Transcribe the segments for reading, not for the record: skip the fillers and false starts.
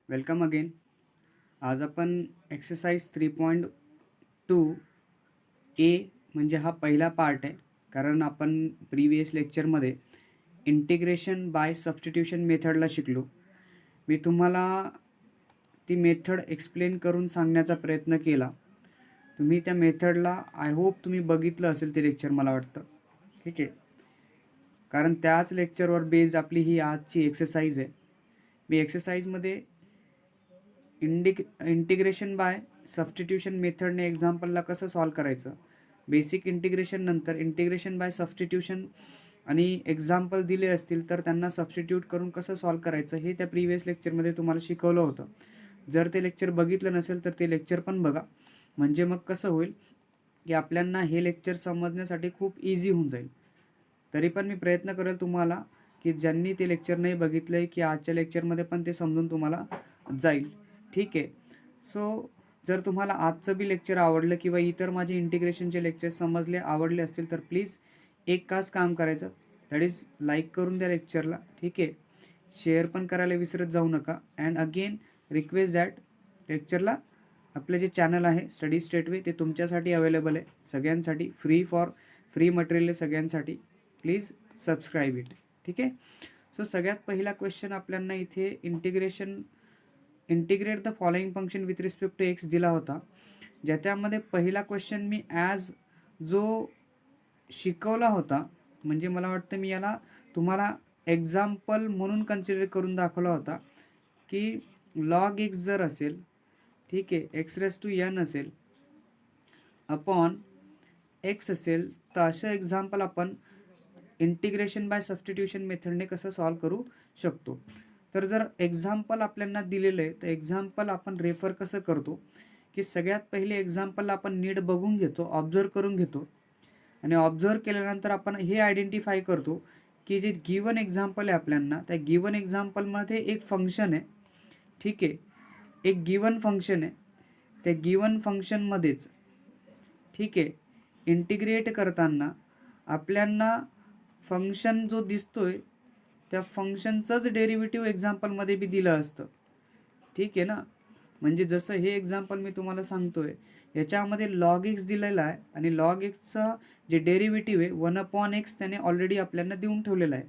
Welcome again. आज आपण exercise 3.2 ए म्हणजे हा पहिला पार्ट आहे, कारण आपण प्रिवियस लेक्चरमध्ये इंटिग्रेशन बाय सबस्टिट्यूशन मेथडला शिकलो. मी तुम्हाला ती मेथड एक्सप्लेन करून सांगण्याचा प्रयत्न केला. तुम्ही त्या मेथडला आय होप तुम्ही बघितलं असेल ते लेक्चर, मला वाटतं. ठीक आहे, कारण त्याच लेक्चरवर बेस्ड आपली ही आजची एक्सरसाइज आहे. मी एक्सरसाइजमध्ये इंटिग्रेशन बाय सबस्टिट्यूशन मेथडने एक्झाम्पलला कसं सॉल्व करायचं, बेसिक इंटिग्रेशन नंतर इंटिग्रेशन बाय सबस्टिट्यूशन आणि एक्झाम्पल दिले असतील तर त्यांना सबस्टिट्यूट करून कसं सॉल्व करायचं हे त्या प्रिवियस लेक्चरमध्ये तुम्हाला शिकवलं होतं. जर ते लेक्चर बघितलं नसेल तर ते लेक्चर पण बघा, म्हणजे मग कसं होईल की आपल्यांना हे लेक्चर समजण्यासाठी खूप इझी होऊन जाईल. तरी पण मी प्रयत्न करेल तुम्हाला की ज्यांनी ते लेक्चर नाही बघितलं आहे की आजच्या लेक्चरमध्ये पण ते समजून तुम्हाला जाईल. ठीक आहे. सो जर तुम्हाला आजचं बी लेक्चर आवडलं किंवा इतर माझे इंटिग्रेशनचे लेक्चर समजले आवडले असतील तर प्लीज एक खास काम करायचं, दॅट इज लाईक करून द्या लेक्चरला. ठीक आहे, शेअर पण करायला विसरत जाऊ नका. अँड अगेन रिक्वेस्ट दॅट लेक्चरला आपलं जे चॅनल आहे स्टडी स्टेटवे ते तुमच्यासाठी अवेलेबल आहे, सगळ्यांसाठी फ्री मटेरियल आहे सगळ्यांसाठी. Please subscribe it. ठीक आहे. सो सगळ्यात पहिला क्वेश्चन आपल्याला इथे integrate the following function with respect to x दिला होता, ज्याच्यामध्ये पहिला क्वेश्चन मी ॲज जो शिकवला होता, म्हणजे मला वाटतं मी याला तुम्हाला एक्झाम्पल म्हणून कन्सिडर करून दाखवला होता की लॉग एक्स जर असेल, ठीक आहे, एक्स रेस टू एन असेल अपॉन एक्स असेल, तर असं एक्झाम्पल आपण इंटिग्रेशन बाय सबस्टिट्यूशन मेथडने कसं सॉल्व करू शकतो. तर जर एक्झाम्पल आपल्याला दिलेलं आहे तर एक्झाम्पल आपण रेफर कसं करतो की सगळ्यात पहिले एक्झाम्पल आपण नीट बघून घेतो, ऑब्झर्व करून घेतो, आणि ऑब्झर्व केल्यानंतर आपण हे आयडेंटिफाय करतो की जे गिवन एक्झाम्पल आहे आपल्याला, त्या गिवन एक्झाम्पलमध्ये एक फंक्शन आहे. ठीक आहे, एक गिवन फंक्शन आहे, त्या गिवन फंक्शनमध्येच ठीक आहे इंटिग्रेट करताना आपल्याला फंक्शन जो दिसतोय त्या फंक्शनचंच डेरिव्हेटिव्ह एक्झाम्पलमध्ये बी दिलं असतं. ठीक आहे ना, म्हणजे जसं हे एक्झाम्पल मी तुम्हाला सांगतोय याच्यामध्ये लॉग एक्स दिलेला आहे आणि लॉग एक्सचं जे डेरिव्हेटिव्ह आहे 1/x त्याने ऑलरेडी आपल्याला देऊन ठेवलेलं आहे.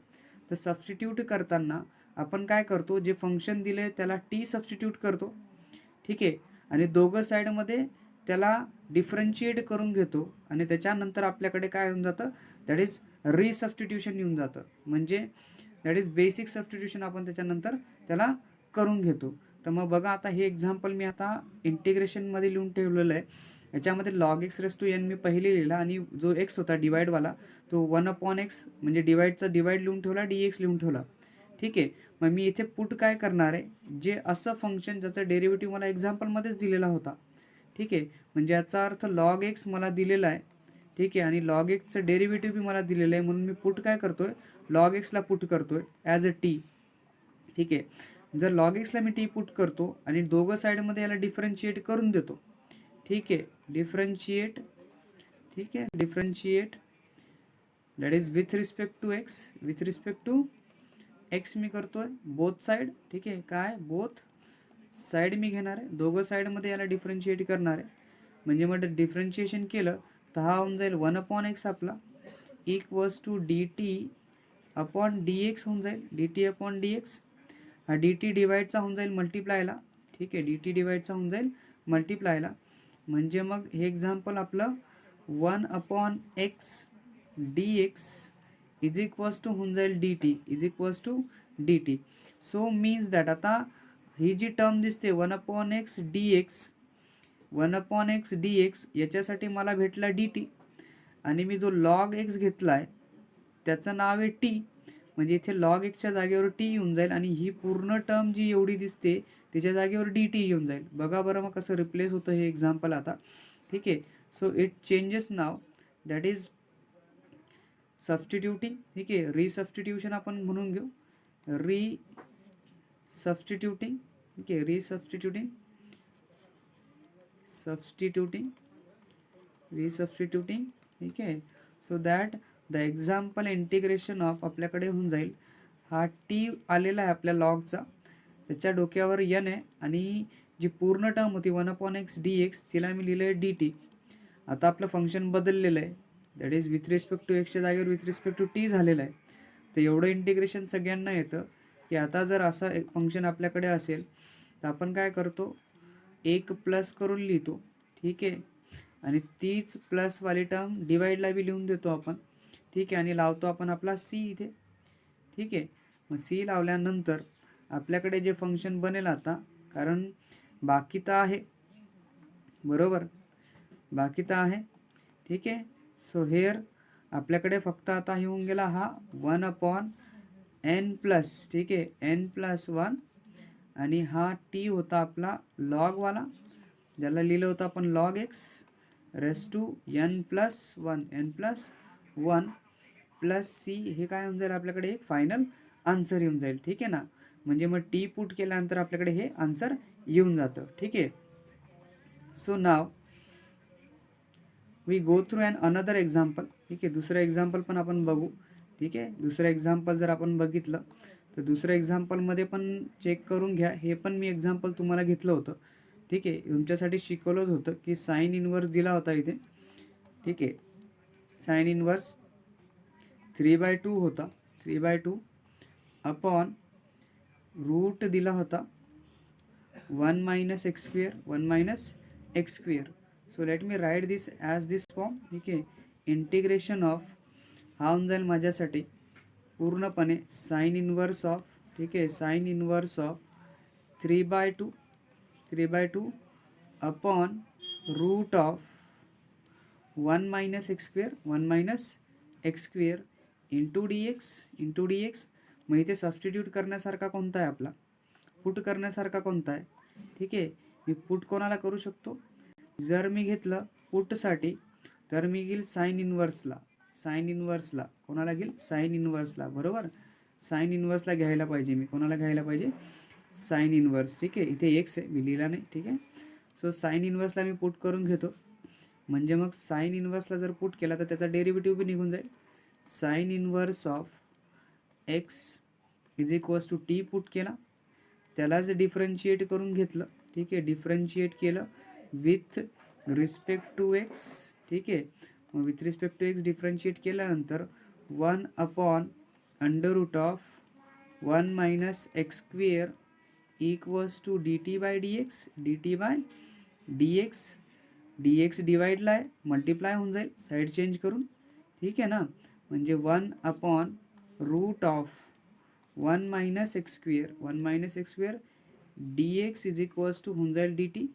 तर सबस्टिट्यूट करताना आपण काय करतो, जे फंक्शन दिले त्याला टी सबस्टिट्यूट करतो. ठीक आहे, आणि दोघं साईडमध्ये त्याला डिफरन्शिएट करून घेतो आणि त्याच्यानंतर आपल्याकडे काय होऊन जातं, दॅट इज रिसबस्टिट्यूशन येऊन जातं, म्हणजे दॅट इज बेसिक सबस्टिट्यूशन आपण त्याच्यानंतर त्याला करून घेतो. तर मग बघा, आता हे एक्झाम्पल मी आता इंटिग्रेशनमध्ये लिहून ठेवलेलं आहे. याच्यामध्ये log x raise to n मी पहिले लिहिला आणि जो एक्स होता डिवाइडवाला तो 1/x म्हणजे डिवाइडचा डिवाइड लिहून ठेवला, dx लिहून ठेवला. ठीक आहे, मग मी इथे पुट काय करणार आहे, जे असं फंक्शन ज्याचा डेरिव्हेटिव्ह मला एक्झाम्पलमध्येच दिलेला होता. ठीक आहे, म्हणजे याचा अर्थ लॉग एक्स मला दिलेला आहे. ठीक आहे, आणि लॉग एक्सचं डेरिव्हेटिव्ह बी मला दिलेलं आहे, म्हणून मी पुट काय करतोय, लॉग एक्सला पुट करतोय ॲज अ टी. ठीक आहे, जर लॉग एक्सला मी टी पुट करतो आणि दोघं साईडमध्ये याला डिफरन्शिएट करून देतो. ठीक आहे, डिफरन्शिएट. ठीक आहे, differentiate that is with respect to x, with respect to x मी करतोय बोथ साईड. ठीक आहे, काय बोथ साईड मी घेणार आहे, दोघं साईडमध्ये याला डिफरन्शिएट करणार आहे, म्हणजे मग डिफरन्शिएशन केलं तर हा होऊन जाईल 1/x आपला equals to d t upon d x होऊन जाईल, d t upon d x. हा डी टी डिवाईडचा होऊन जाईल मल्टिप्लायला. ठीक आहे, डी टी डिवाईडचा होऊन जाईल मल्टिप्लायला, म्हणजे मग हे एक्झाम्पल आपलं 1/x d x is equals to होऊन जाईल d t, is equals to d t. So means that आता ही जी टर्म दिसते 1/x d x, 1/x d x, याच्यासाठी मला भेटला डी टी, आणि मी जो लॉग एक्स घेतला आहे त्याचं नाव आहे टी, म्हणजे इथे लॉग एक्सच्या जागेवर टी येऊन जाईल आणि ही पूर्ण टर्म जी एवढी दिसते त्याच्या जागेवर डी टी येऊन जाईल. बघा बरं मग कसं रिप्लेस होतं हे एक्झाम्पल आता. ठीक आहे, so it changes now, that is substituting. ठीक आहे, रिसबस्टिट्यूशन आपण म्हणून घेऊ, सबस्टिट्यूटिंग. ठीक आहे, रिसबस्टिट्यूटिंग, रिसबस्टिट्यूटिंग. ठीक आहे, so that the example integration of आपल्याकडे होऊन जाईल, हा टी आलेला आहे आपल्या लॉगचा, त्याच्या डोक्यावर n आहे आणि जी पूर्ण टर्म होती 1/x dx तिला मी लिहिलं आहे dt. आता आपलं फंक्शन बदललेलं आहे, that is with respect to एक्सच्या जागेवर विथ रिस्पेक्ट टू टी झालेलं आहे. तर एवढं इंटिग्रेशन सगळ्यांना येतं की आता जर असं एक फंक्शन आपल्याकडे असेल तर आपण काय करतो, एक प्लस करून लिहितो, ठीक आहे, आणि तीच प्लसवाली टर्म डिवाईडला बी लिहून देतो आपण, ठीक आहे, आणि लावतो आपण आपला सी इथे, ठीक आहे. मग सी लावल्यानंतर आपल्याकडे जे फंक्शन बनेल आता, कारण बाकी तर आहे, बरोबर, बाकी तर आहे, ठीक आहे. सो हेअर आपल्याकडे फक्त आता हे होऊन गेला हा 1/n प्लस, ठीक आहे, n+1, आणि हा टी होता आपला लॉगवाला, ज्याला लिहिलं होतं आपण log x raise to n+1 plus c. हे काय होऊन जाईल आपल्याकडे, एक फायनल आन्सर येऊन जाईल, ठीक आहे ना. म्हणजे मग टी पुट केल्यानंतर आपल्याकडे हे आन्सर येऊन जातं, ठीक आहे. So now we go through another example, ठीक आहे. दुसरं एक्झाम्पल पण आपण बघू, ठीक आहे. दुसरं एक्झाम्पल जर आपण बघितलं तर दुसऱ्या एक्झाम्पलमध्ये पण चेक करून घ्या. हे पण मी एक्झाम्पल तुम्हाला घेतलं होतं, ठीक आहे, तुमच्यासाठी शिकवलंच होतं की साइन इनवर्स दिला होता इथे, ठीक आहे. साइन इनवर्स 3/2 होता, 3/2 अपॉन रूट दिला होता 1 - x², 1 - x². So let me write this as this form, ठीक आहे. इंटिग्रेशन ऑफ हा होऊन जाईल माझ्यासाठी पूर्णपणे साइन इनवर्स ऑफ, ठीक आहे, sine inverse of 3/2 upon root of 1 - x², 1 - x² into dx. मग इथे सबस्टिट्यूट करण्यासारखा कोणता आहे आपला, पुट करण्यासारखा कोणता आहे, ठीक आहे. मी पुट कोणाला करू शकतो, जर मी घेतलं पुटसाठी तर मी घेईल साइन इनवर्सला, कोणाला घेईल, साइन इनवर्सला, बरोबर. साइन इनवर्सला घ्यायला पाहिजे मी, कोणाला घ्यायला पाहिजे, साइन इनवर्स, ठीक आहे. इथे एक्स आहे, मी लिहिला नाही, ठीक आहे. सो साइन इनवर्सला मी पुट करून घेतो, म्हणजे मग साइन इनवर्सला जर पुट केला तर त्याचा डेरिव्हेटिव्ह बी निघून जाईल. Sine inverse of x is equals to t put केला, त्यालाच डिफरन्शिएट करून घेतलं, ठीक आहे. डिफरन्शिएट केलं विथ रिस्पेक्ट टू एक्स, ठीक आहे. मग with respect to x differentiate केल्यानंतर 1/√1 - x² equals to dt/dx, dx डिवाइडला आहे, मल्टिप्लाय होऊन जाईल साईड चेंज करून, ठीक आहे ना. म्हणजे 1/√1 - x² dx is equals to होऊन जाईल dt,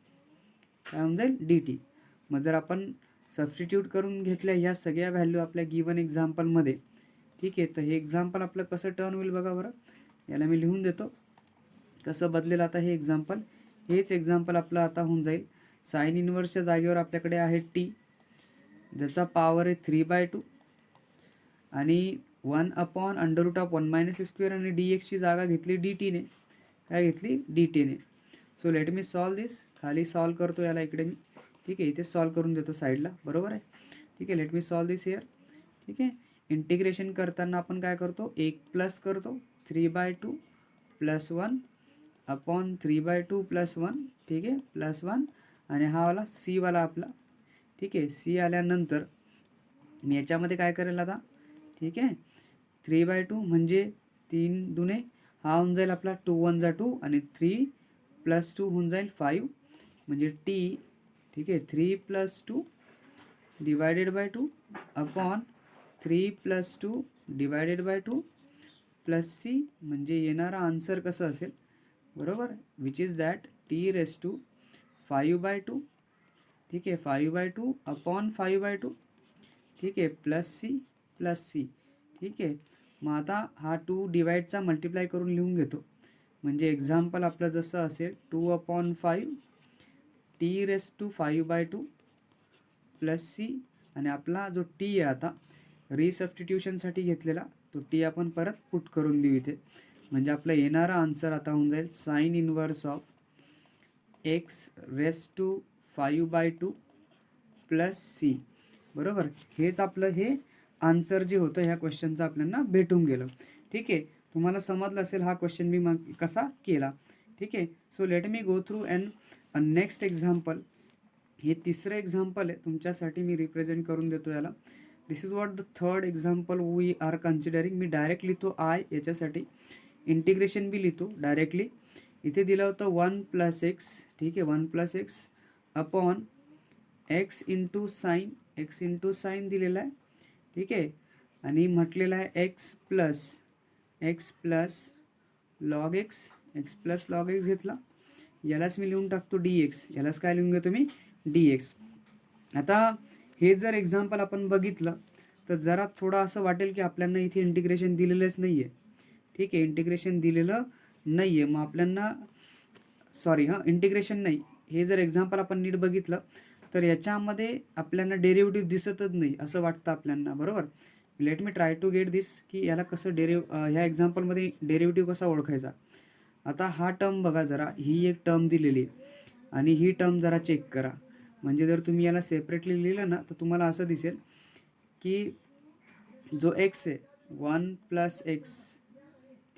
काय होऊन जाईल, dt. मग जर आपण सबस्टिट्यूट करून घेतल्या ह्या सगळ्या व्हॅल्यू आपल्या गिवन एक्झाम्पलमध्ये, ठीक आहे, तर हे एक्झाम्पल आपलं कसं टर्न होईल बघा बरं. याला मी लिहून देतो कसं बदलेल आता हे एक्झाम्पल. हेच एक्झाम्पल आपलं आता होऊन जाईल साइन इनवर्सच्या जागेवर आपल्याकडे आहे टी, ज्याचा पॉवर आहे 3/2 आणि 1/√1 - x² आणि dxची जागा घेतली dt ने, काय घेतली, dt ने. सो लेट मी सॉल्व दिस, खाली सॉल्व करतो याला इकडे मी, ठीक आहे, इथे सॉल्व करून देतो साईडला, बरोबर आहे, ठीक आहे. Let me solve this here, ठीक आहे. इंटिग्रेशन करताना आपण काय करतो, एक प्लस करतो 3/2 + 1 अपॉन 3/2 + 1, ठीक आहे, +1, आणि हा वाला सी वाला आपला, ठीक आहे. सी आल्यानंतर मी याच्यामध्ये काय करेल आता, ठीक आहे, 3/2 म्हणजे 3 दुने हा होऊन जाईल आपला 2 × 1 = 2 आणि 3 + 2 होऊन जाईल 5, म्हणजे टी, ठीक आहे, 3 + 2 /2 अपॉन 3 + 2 /2 प्लस सी, म्हणजे येणारा आन्सर कसं असेल, बरोबर, विच इज दॅट t⁵/2, ठीक आहे, 5/2 अपॉन 5/2, ठीक आहे, प्लस सी, ठीक आहे. मग आता हा 2 डिवाइडचा मल्टिप्लाय करून लिहून घेतो, म्हणजे एक्झाम्पल आपलं जसं असेल 2/5 t⁵/2 प्लस सी, आणि आपला जो टी आहे आता रिसबस्टिट्यूशनसाठी घेतलेला तो टी आपण परत पुट करून देऊ इथे, म्हणजे आपला येणारा आन्सर आता होऊन जाईल sine inverse of x⁵/2 plus c, बरोबर. हेच आपलं हे आन्सर जे होतं ह्या क्वेश्चनचं आपल्याला भेटून गेलं, ठीक आहे. तुम्हाला समजलं असेल हा क्वेश्चन मी मग कसा केला, ठीक आहे. So let me go through and next example. हे तिसरं एक्झाम्पल आहे तुमच्यासाठी, मी रिप्रेझेंट करून देतो याला. This is what the third example we are considering. मी डायरेक्ट लिहितो आय याच्यासाठी, इंटिग्रेशन बी लिहितो डायरेक्टली. इथे दिलं होतं 1 + x, ठीक आहे, 1 + x upon x into sine दिलेला आहे, ठीक आहे. आणि म्हटलेलं आहे x प्लस लॉग x घेतला. यालाच मी लिहून टाकतो dx. यालाच काय लिहून घेतो मी, dx. आता हे जर एक्झाम्पल आपण बघितलं तर जरा थोडं असं वाटेल की आपल्याला इथे इंटिग्रेशन दिलेलंच नाही आहे, ठीक आहे. इंटिग्रेशन दिलेलं नाही आहे, मग आपल्याला इंटिग्रेशन नाही. हे जर एक्झाम्पल आपण नीट बघितलं तर याच्यामध्ये आपल्याला डेरिव्हेटिव्ह दिसतच नाही असं वाटतं आपल्याला, बरोबर. Let me try to get this की याला कसं ह्या एक्झाम्पलमध्ये डेरिव्हेटिव्ह कसा ओळखायचा. आता हा टर्म बघा जरा, ही एक टर्म दिलेली आहे आणि ही टर्म जरा चेक करा. म्हणजे जर तुम्ही याला सेपरेटली लिहिलं ना तर तुम्हाला असं दिसेल की जो x आहे 1 + x,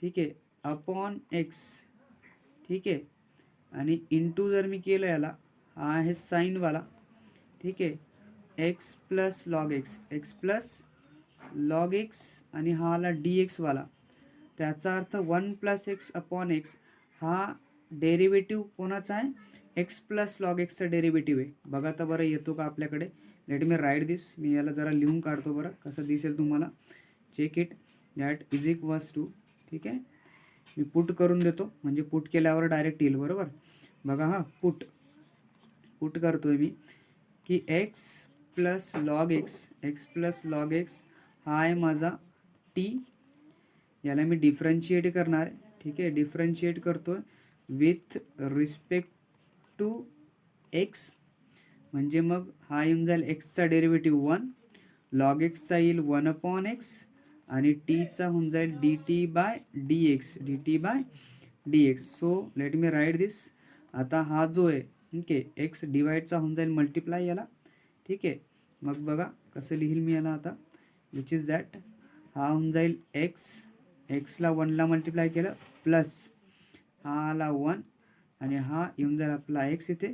ठीक आहे, अपॉन x, ठीक आहे. आणि इंटू जर मी केलं याला, हा आहे साईनवाला, ठीक आहे, x प्लस लॉग x आणि हा आला dx वाला. त्याचा अर्थ 1 + x अपॉन x हा डेरिव्हेटिव्ह कोणाचा आहे, x प्लस लॉग एक्सचा डेरिव्हेटिव्ह आहे. बघा तर बरं येतो का आपल्याकडे. लेट मी राईट दिस. मी याला जरा लिहून काढतो बरं, कसं दिसेल तुम्हाला. Check it that is equals to, ठीक आहे. मी पुट करून देतो, म्हणजे पुट केल्यावर डायरेक्ट येईल, बरोबर. बघा, हा पुट करतोय मी की x प्लस लॉग एक्स हा आहे माझा t. याला मी डिफरन्शिएट करणार आहे, ठीक आहे. डिफरन्शिएट करतोय विथ रिस्पेक्ट टू x, म्हणजे मग हा येऊन जाईल एक्सचा डेरिव्हेटिव्ह 1, लॉग एक्सचा येईल 1/x आणि टीचा होऊन जाईल dt by dx. So let me write this. आता हा जो आहे, ठीक आहे, एक्स डिवाइडचा होऊन जाईल मल्टिप्लाय याला, ठीक आहे. मग बघा कसं लिहिल मी याला आता, विच इज दॅट हा होऊन जाईल एक्सला 1ला मल्टिप्लाय केलं प्लस हा आला 1 आणि हा येऊन जाईल आपला एक्स इथे,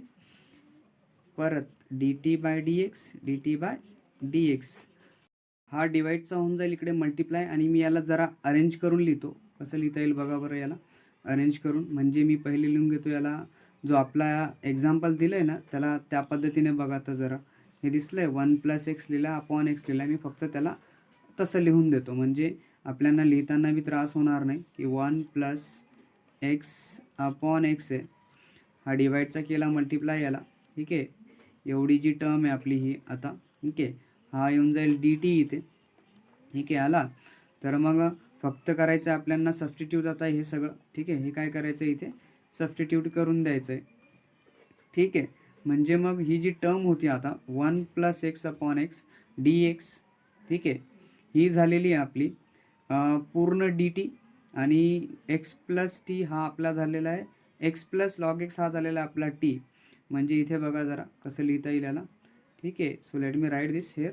परत dt बाय dx. हा डिवाइडचा होऊन जाईल इकडे मल्टिप्लाय. आणि मी याला जरा अरेंज करून लिहितो. कसं लिहिता येईल बघा बरं याला अरेंज करून. म्हणजे मी पहिले लिहून घेतो याला, जो आपला एक्झाम्पल दिलं आहे ना त्याला त्या पद्धतीने बघा. तर जरा हे दिसलं आहे 1 + x लिहिला अपॉन x लिहिला. मी फक्त त्याला तसं लिहून देतो, म्हणजे आपल्याला लिहिताना बी त्रास होणार नाही की 1 + x अपॉन x आहे, हा डिवाइडचा केला मल्टिप्लाय याला, ठीक आहे. एवढी जी टर्म आहे आपली ही आता, ठीक आहे. हा येऊन जाईल dt इथे, ठीक आहे. आला तर मग फक्त करायचं आहे आपल्याला सबस्टिट्यूट. आता हे सगळं, ठीक आहे, हे काय करायचं इथे सबस्टिट्यूट करून द्यायचं आहे, ठीक आहे. म्हणजे मग ही जी टर्म होती आता 1 + x अपॉन x dx, ठीक आहे, ही झालेली आहे आपली पूर्ण dt. आणि x प्लस टी हा आपला झालेला आहे, x प्लस लॉग एक्स हा झालेला आहे आपला t. म्हणजे इथे बघा जरा कसं लिहिता येईल याला, ठीक आहे. So let me write this hair,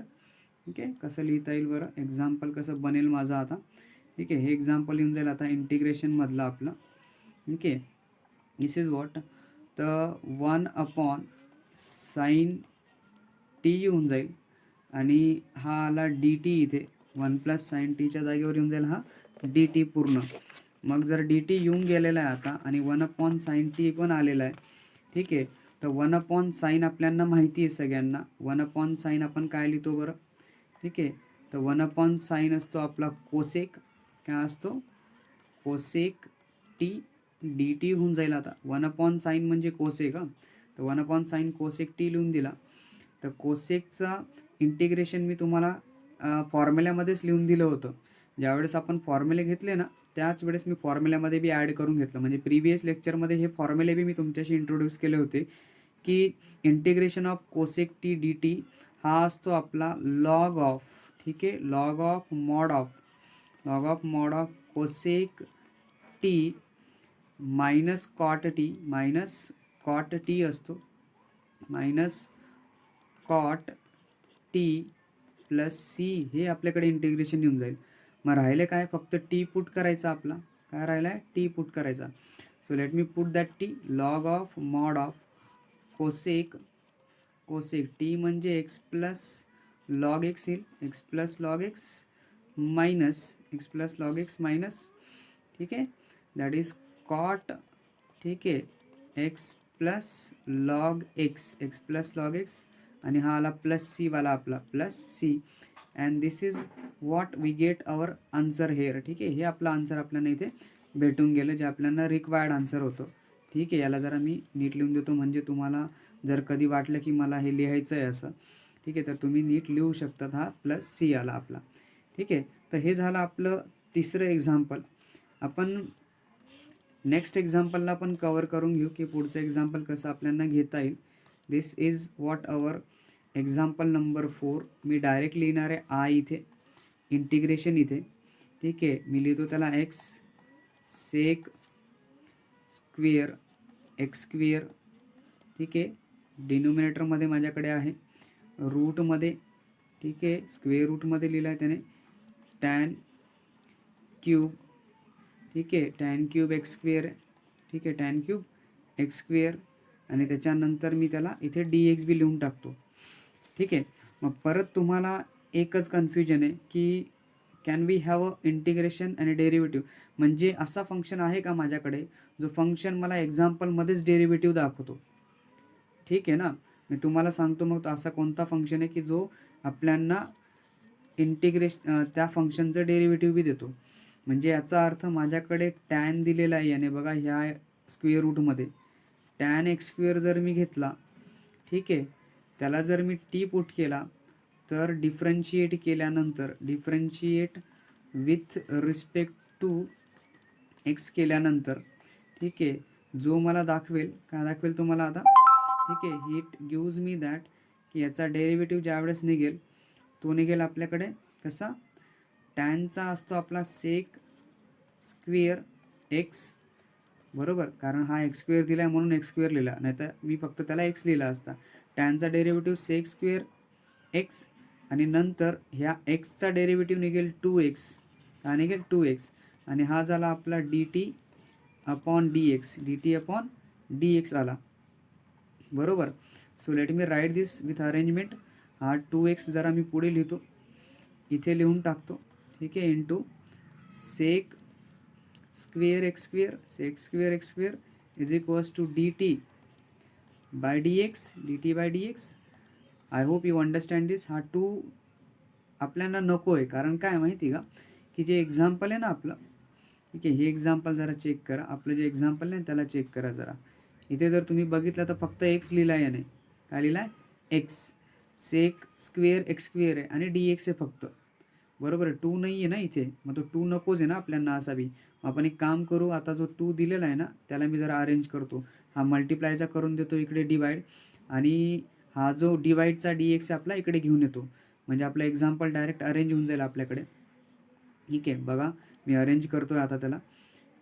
ठीक आहे. कसं लिहिता येईल बरं, एक्झाम्पल कसं बनेल माझं आता, ठीक आहे. हे एक्झाम्पल येऊन जाईल आता इंटिग्रेशनमधलं आपलं, ठीक आहे. दिस इज वॉट तर 1 sin t येऊन जाईल आणि हा आला dt इथे 1 + sin t च्या जागेवर येऊन जाईल हा dt पूर्ण. मग जर dt येऊन गेलेला आहे आता आणि 1 sin t पण आलेला आहे, ठीक आहे. तर 1 sin आपल्याला माहिती आहे सगळ्यांना. 1 sin आपण काय लिहितो बरं, ठीक आहे. तर 1 sin असतो आपला कोसेक, काय असतो कोसेक t dt होऊन जाईल. आता 1 sin म्हणजे कोसेक, का तर 1 sin कोसेक t लिहून दिला. तर कोसेकचा इंटिग्रेशन मी तुम्हाला फॉर्म्युल्यामध्येच लिहून दिलं होतं. ज्यावेळेस आपण फॉर्म्युले घेतले ना त्याच वेळेस मी फॉर्म्युल्यामध्ये बी ॲड करून घेतलं. म्हणजे प्रिव्हियस लेक्चरमध्ये हे फॉर्म्युले बी मी तुमच्याशी इंट्रोड्यूस केले होते की integration of cosec t dt हा असतो आपला लॉग ऑफ, ठीक आहे, log of mod of cosec t minus cot t असतो, minus cot t plus c. हे आपल्याकडे इंटिग्रेशन येऊन जाईल. मग राहिले काय, फक्त टी पुट करायचा आपला, काय राहिला आहे टी पुट करायचा. So let me put that t. Log of mod of cosec t म्हणजे x प्लस log x येईल, x plus log x minus x plus log x minus, ठीक आहे, दॅट इज कॉट, ठीक आहे, x plus log x plus log x आणि हा आला plus c वाला आपला plus c, and this is what we get our answer here. ठीक आहे, हे आपलं आन्सर आपल्याला इथे भेटून गेलं, जे आपल्याला रिक्वायर्ड आन्सर होतं. ठीक आहे, याला जरा मी नीट लिहून देतो, म्हणजे तुम्हाला जर कधी वाटलं की मला हे लिहायचं आहे असं, ठीक आहे, तर तुम्ही नीट लिहू शकतात. हा प्लस सी आला आपला. ठीक आहे, तर हे झालं आपलं तिसरं एक्झाम्पल. आपण नेक्स्ट एक्झाम्पलला पण कवर करून घेऊ की पुढचं एक्झाम्पल कसं आपल्याला घेता येईल. This is what our example number 4. मी डायरेक्ट लिहिणार आहे आय इथे, इंटिग्रेशन इथे. ठीक आहे, मी लिहितो त्याला x sec square x square. ठीक आहे, डिनोमिनेटरमध्ये माझ्याकडे आहे रूटमध्ये. ठीक आहे, स्क्वेअर रूटमध्ये लिहिलं आहे त्याने टॅन क्यूब. ठीक आहे, टॅन क्यूब एक्स स्क्वेअर. ठीक आहे, टॅन क्यूब एक्स स्क्वेअर आणि त्याच्यानंतर मी त्याला इथे डी एक्स बी लिहून टाकतो. ठीक आहे, मग परत तुम्हाला एकच कन्फ्युजन आहे की can we have a integration आणि डेरिव्हेटिव्ह, म्हणजे असा फंक्शन आहे का माझ्याकडे जो फंक्शन मला एक्झाम्पलमध्येच डेरिव्हेटिव्ह दाखवतो. ठीक आहे ना, मी तुम्हाला सांगतो मग असा कोणता फंक्शन आहे की जो आपल्यांना त्या फंक्शनचं डेरिव्हेटिव्ह बी देतो. म्हणजे याचा अर्थ माझ्याकडे टॅन दिलेला आहे याने बघा ह्या स्क्वेअर रूटमध्ये टॅन एक्स स्क्वेअर जर मी घेतला, ठीक आहे, त्याला जर मी टी पुट केला तर डिफरन्शिएट केल्यानंतर, differentiate with respect to x केल्यानंतर, ठीक आहे, जो मला दाखवेल, काय दाखवेल तुम्हाला आता, ठीक आहे, इट गिव्ज मी दॅट की याचा डेरिव्हेटिव्ह ज्यावेळेस निघेल तो निघेल आपल्याकडे कसा, टॅनचा असतो आपला सेक स्क्वेअर एक्स, बरोबर, कारण हा एक्स स्क्वेअर दिला आहे म्हणून एक्स स्क्वेअर लिहिला, नाही तर मी फक्त त्याला एक्स लिहिला असता. टॅनचा डेरिव्हेटिव्ह सेक स्क्वेअर एक्स आणि नंतर ह्या एक्सचा डेरिव्हेटिव्ह निघेल 2x, हा निघेल 2x आणि हा झाला आपला d t upon d x, d t upon d x आला, बरोबर. So let me write this with arrangement. हा 2x जरा मी पुढे लिहितो, इथे लिहून टाकतो. ठीक आहे, into sec square x square, sec square x square is equals to d t by d x, d t by d x. I hope you understand this. हा 2 आपल्याला नको आहे, कारण काय माहिती का की जे एक्झाम्पल आहे ना आपलं, ठीक आहे, हे एक्झाम्पल जरा चेक करा, आपलं जे एक्झाम्पल नाही त्याला चेक करा जरा. इथे जर तुम्ही बघितलं तर फक्त एक्स लिहिला आहे याने, काय लिहिला आहे x, sec square x square आहे आणि डी एक्स आहे फक्त, बरोबर आहे, 2 नाही आहे ना इथे, मग तो 2 नकोच आहे ना आपल्याला असावी. आपण एक काम करू, आता जो 2 दिलेला आहे ना त्याला मी जरा अरेंज करतो, हा मल्टिप्लायचा करून देतो इकडे डिवाइड, आणि हा जो डिवाइडचा डी एक्स आपला इकडे घेऊन येतो, म्हणजे आपलं एक्झाम्पल डायरेक्ट अरेंज होऊन जाईल आपल्याकडे. ठीक आहे, बघा मी अरेंज करतो आहे आता त्याला.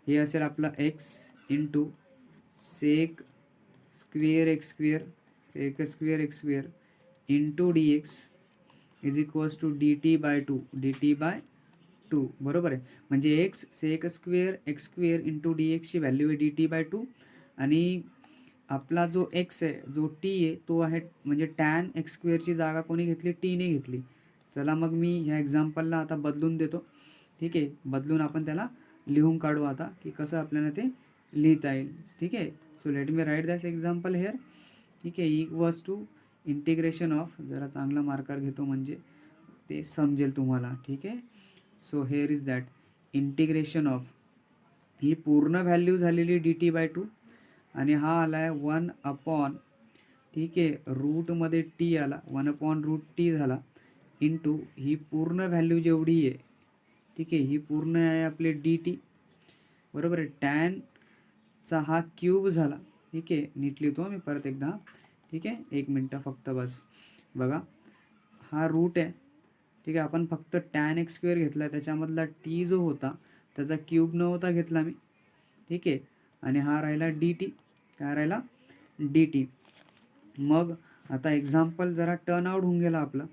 हे असेल आपलं x into sec square x square, sec square x square into d x is equals to d t by 2, d t by 2, बरोबर आहे. म्हणजे x sec square x square into d एक्सची व्हॅल्यू आहे डी टी बाय 2 आणि आपला जो x आहे, जो टी आहे तो आहे, म्हणजे टॅन एक्स स्क्वेअरची जागा कोणी घेतली, टीने घेतली. चला मग मी ह्या एक्झाम्पलला आता बदलून देतो. ठीक आहे, बदलून आपण त्याला लिहून काढू आता की कसं आपल्याला ते लिहिता येईल. ठीक आहे, so let me write that example here. ठीक आहे, इक्वल्स टू इंटिग्रेशन ऑफ, जरा चांगला मार्कर घेतो म्हणजे ते समजेल तुम्हाला. ठीक आहे, so here is that integration of, ही पूर्ण व्हॅल्यू झालेली डी टी बाय 2 आणि हा आला आहे 1 अपॉन, ठीक आहे, रूटमध्ये टी आला, 1 अपॉन रूट टी झाला इंटू ही पूर्ण व्हॅल्यू जेवढी आहे, ठीक आहे, ही पूर्ण आहे आपली डी टी, बरोबर आहे, टॅनचा हा क्यूब झाला. ठीक आहे, नीट लिहितो मी परत एकदा. ठीक आहे, 1 मिनटं फक्त बस. बघा हा रूट आहे, ठीक आहे, आपण फक्त टॅन एक्स स्क्वेअर घेतला, त्याच्यामधला टी जो होता त्याचा क्यूब नव्हता घेतला मी. ठीक आहे, आणि हा राहिला डी टी, काय राहिला डी टी. मग आता एक्झाम्पल जरा टर्न आउट होऊन गेला आपला.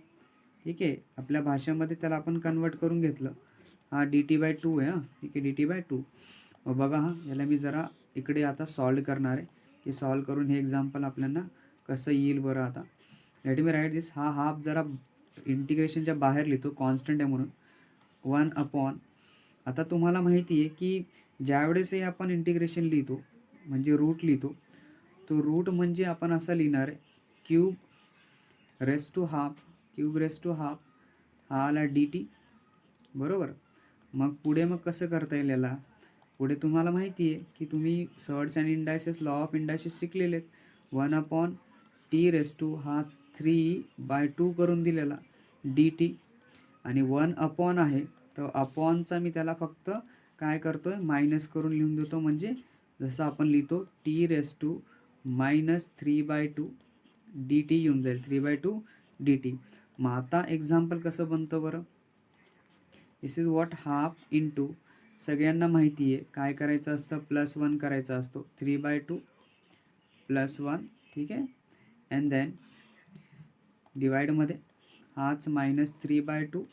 ठीक आहे, आपल्या भाषेमध्ये त्याला आपण कन्वर्ट करून घेतलं. हा डी टी बाय 2 आहे, हां, ठीक आहे, डी टी बाय 2. मग बघा हा, याला मी जरा इकडे आता सॉल्व करणार आहे की सॉल्व करून हे एक्झाम्पल आपल्याला कसं येईल बरं. आता लेट मी राईट दिस. हा हाफ जरा इंटिग्रेशनच्या बाहेर लिहितो, कॉन्स्टंट आहे म्हणून. 1/, आता तुम्हाला माहिती आहे की ज्यावेळेसही आपण इंटिग्रेशन लिहितो म्हणजे रूट लिहितो, तो रूट म्हणजे आपण असा लिहिणार आहे क्यूब रेस टू हाफ हा आला dt, बरोबर. मग पुढे मग कसं करता येईल याला, पुढे तुम्हाला माहिती आहे की तुम्ही surds and indices, law of indices शिकलेले आहेत. 1/t हा 3/2 करून दिलेला dt, आणि 1 आहे तर अपॉनचा मी त्याला फक्त काय करतो आहे, मायनस करून लिहून देतो. म्हणजे जसं आपण लिहितो t⁻³ dt येऊन जाईल, 3/2 dt. मग आता एक्झाम्पल कसं बनतं बरं. This is what half into, सगळ्यांना माहिती आहे काय करायचं असतं, +1 करायचा असतो. 3/2 +1, ठीक आहे. अँड देन डिवाईडमध्ये हाच -3/2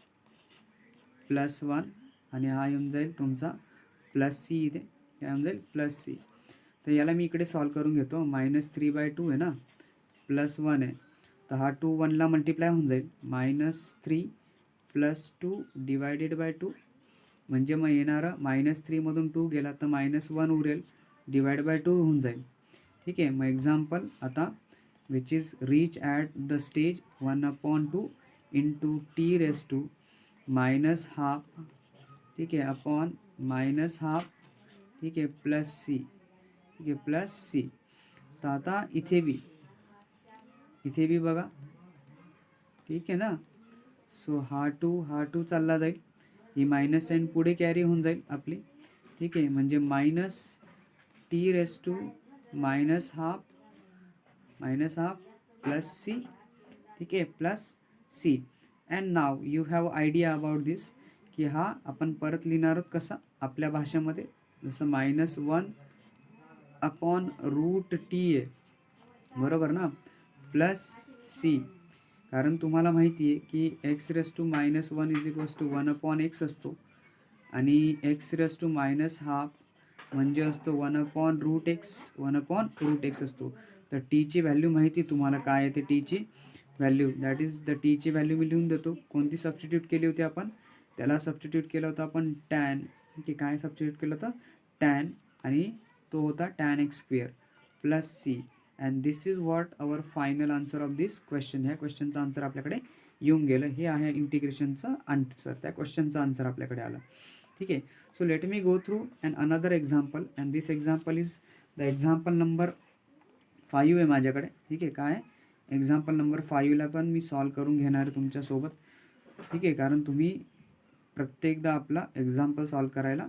+1 आणि हा येऊन जाईल तुमचा +c, इथे काय येऊन जाईल +c. तर याला मी इकडे सॉल्व करून घेतो. -3/2 आहे ना, +1 आहे तर हा 2 1ला मल्टिप्लाय होऊन जाईल. -3 +2 /2 म्हणजे मग येणारं -3मधून 2 गेला तर -1 उरेल, /2 होऊन जाईल. ठीक आहे. मग एक्झाम्पल आता which is reach at the stage 1/2 into t⁻⁻, ठीक आहे, अपॉन -12, ठीक आहे, +c, ठीक आहे, +c. तर आता इथे बी बघा, ठीक आहे ना. सो हा 2 चालला जाईल, ही मायनस साईन पुढे कॅरी होऊन जाईल आपली, ठीक आहे. म्हणजे -t⁻⁻, +c, ठीक आहे, +c. And now you have idea about this की हा आपण परत लिहिणार आहोत कसा आपल्या भाषेमध्ये, जसं -1/√t आहे, बरोबर ना, +c. कारण तुम्हाला माहिती आहे की x⁻⁻1 = 1/x असतो आणि x⁻⁻½ म्हणजे असतो 1/√x असतो. तर टीची व्हॅल्यू माहिती तुम्हाला काय आहे, ते टीची व्हॅल्यू, दॅट इज द टीची व्हॅल्यू मी लिहून देतो. कोणती सबस्टिट्यूट केली होती आपण, त्याला सबस्टिट्यूट केलं होतं आपण टॅन, की काय सबस्टिट्यूट केलं होतं, टॅन, आणि तो होता tan x² +c. And this is what our final answer of this question. ह्या क्वेश्चनचं आन्सर आपल्याकडे येऊन गेलं. हे आहे इंटिग्रेशनचं आन्सर, त्या क्वेश्चनचं आन्सर आपल्याकडे आलं. ठीक आहे. So let me go through and another example, and this example is the example number 5 आहे माझ्याकडे. ठीक आहे. काय एक्झाम्पल नंबर 5ला पण मी सॉल्व करून घेणार आहे तुमच्यासोबत. ठीक आहे. कारण तुम्ही प्रत्येकदा आपला एक्झाम्पल सॉल्व करायला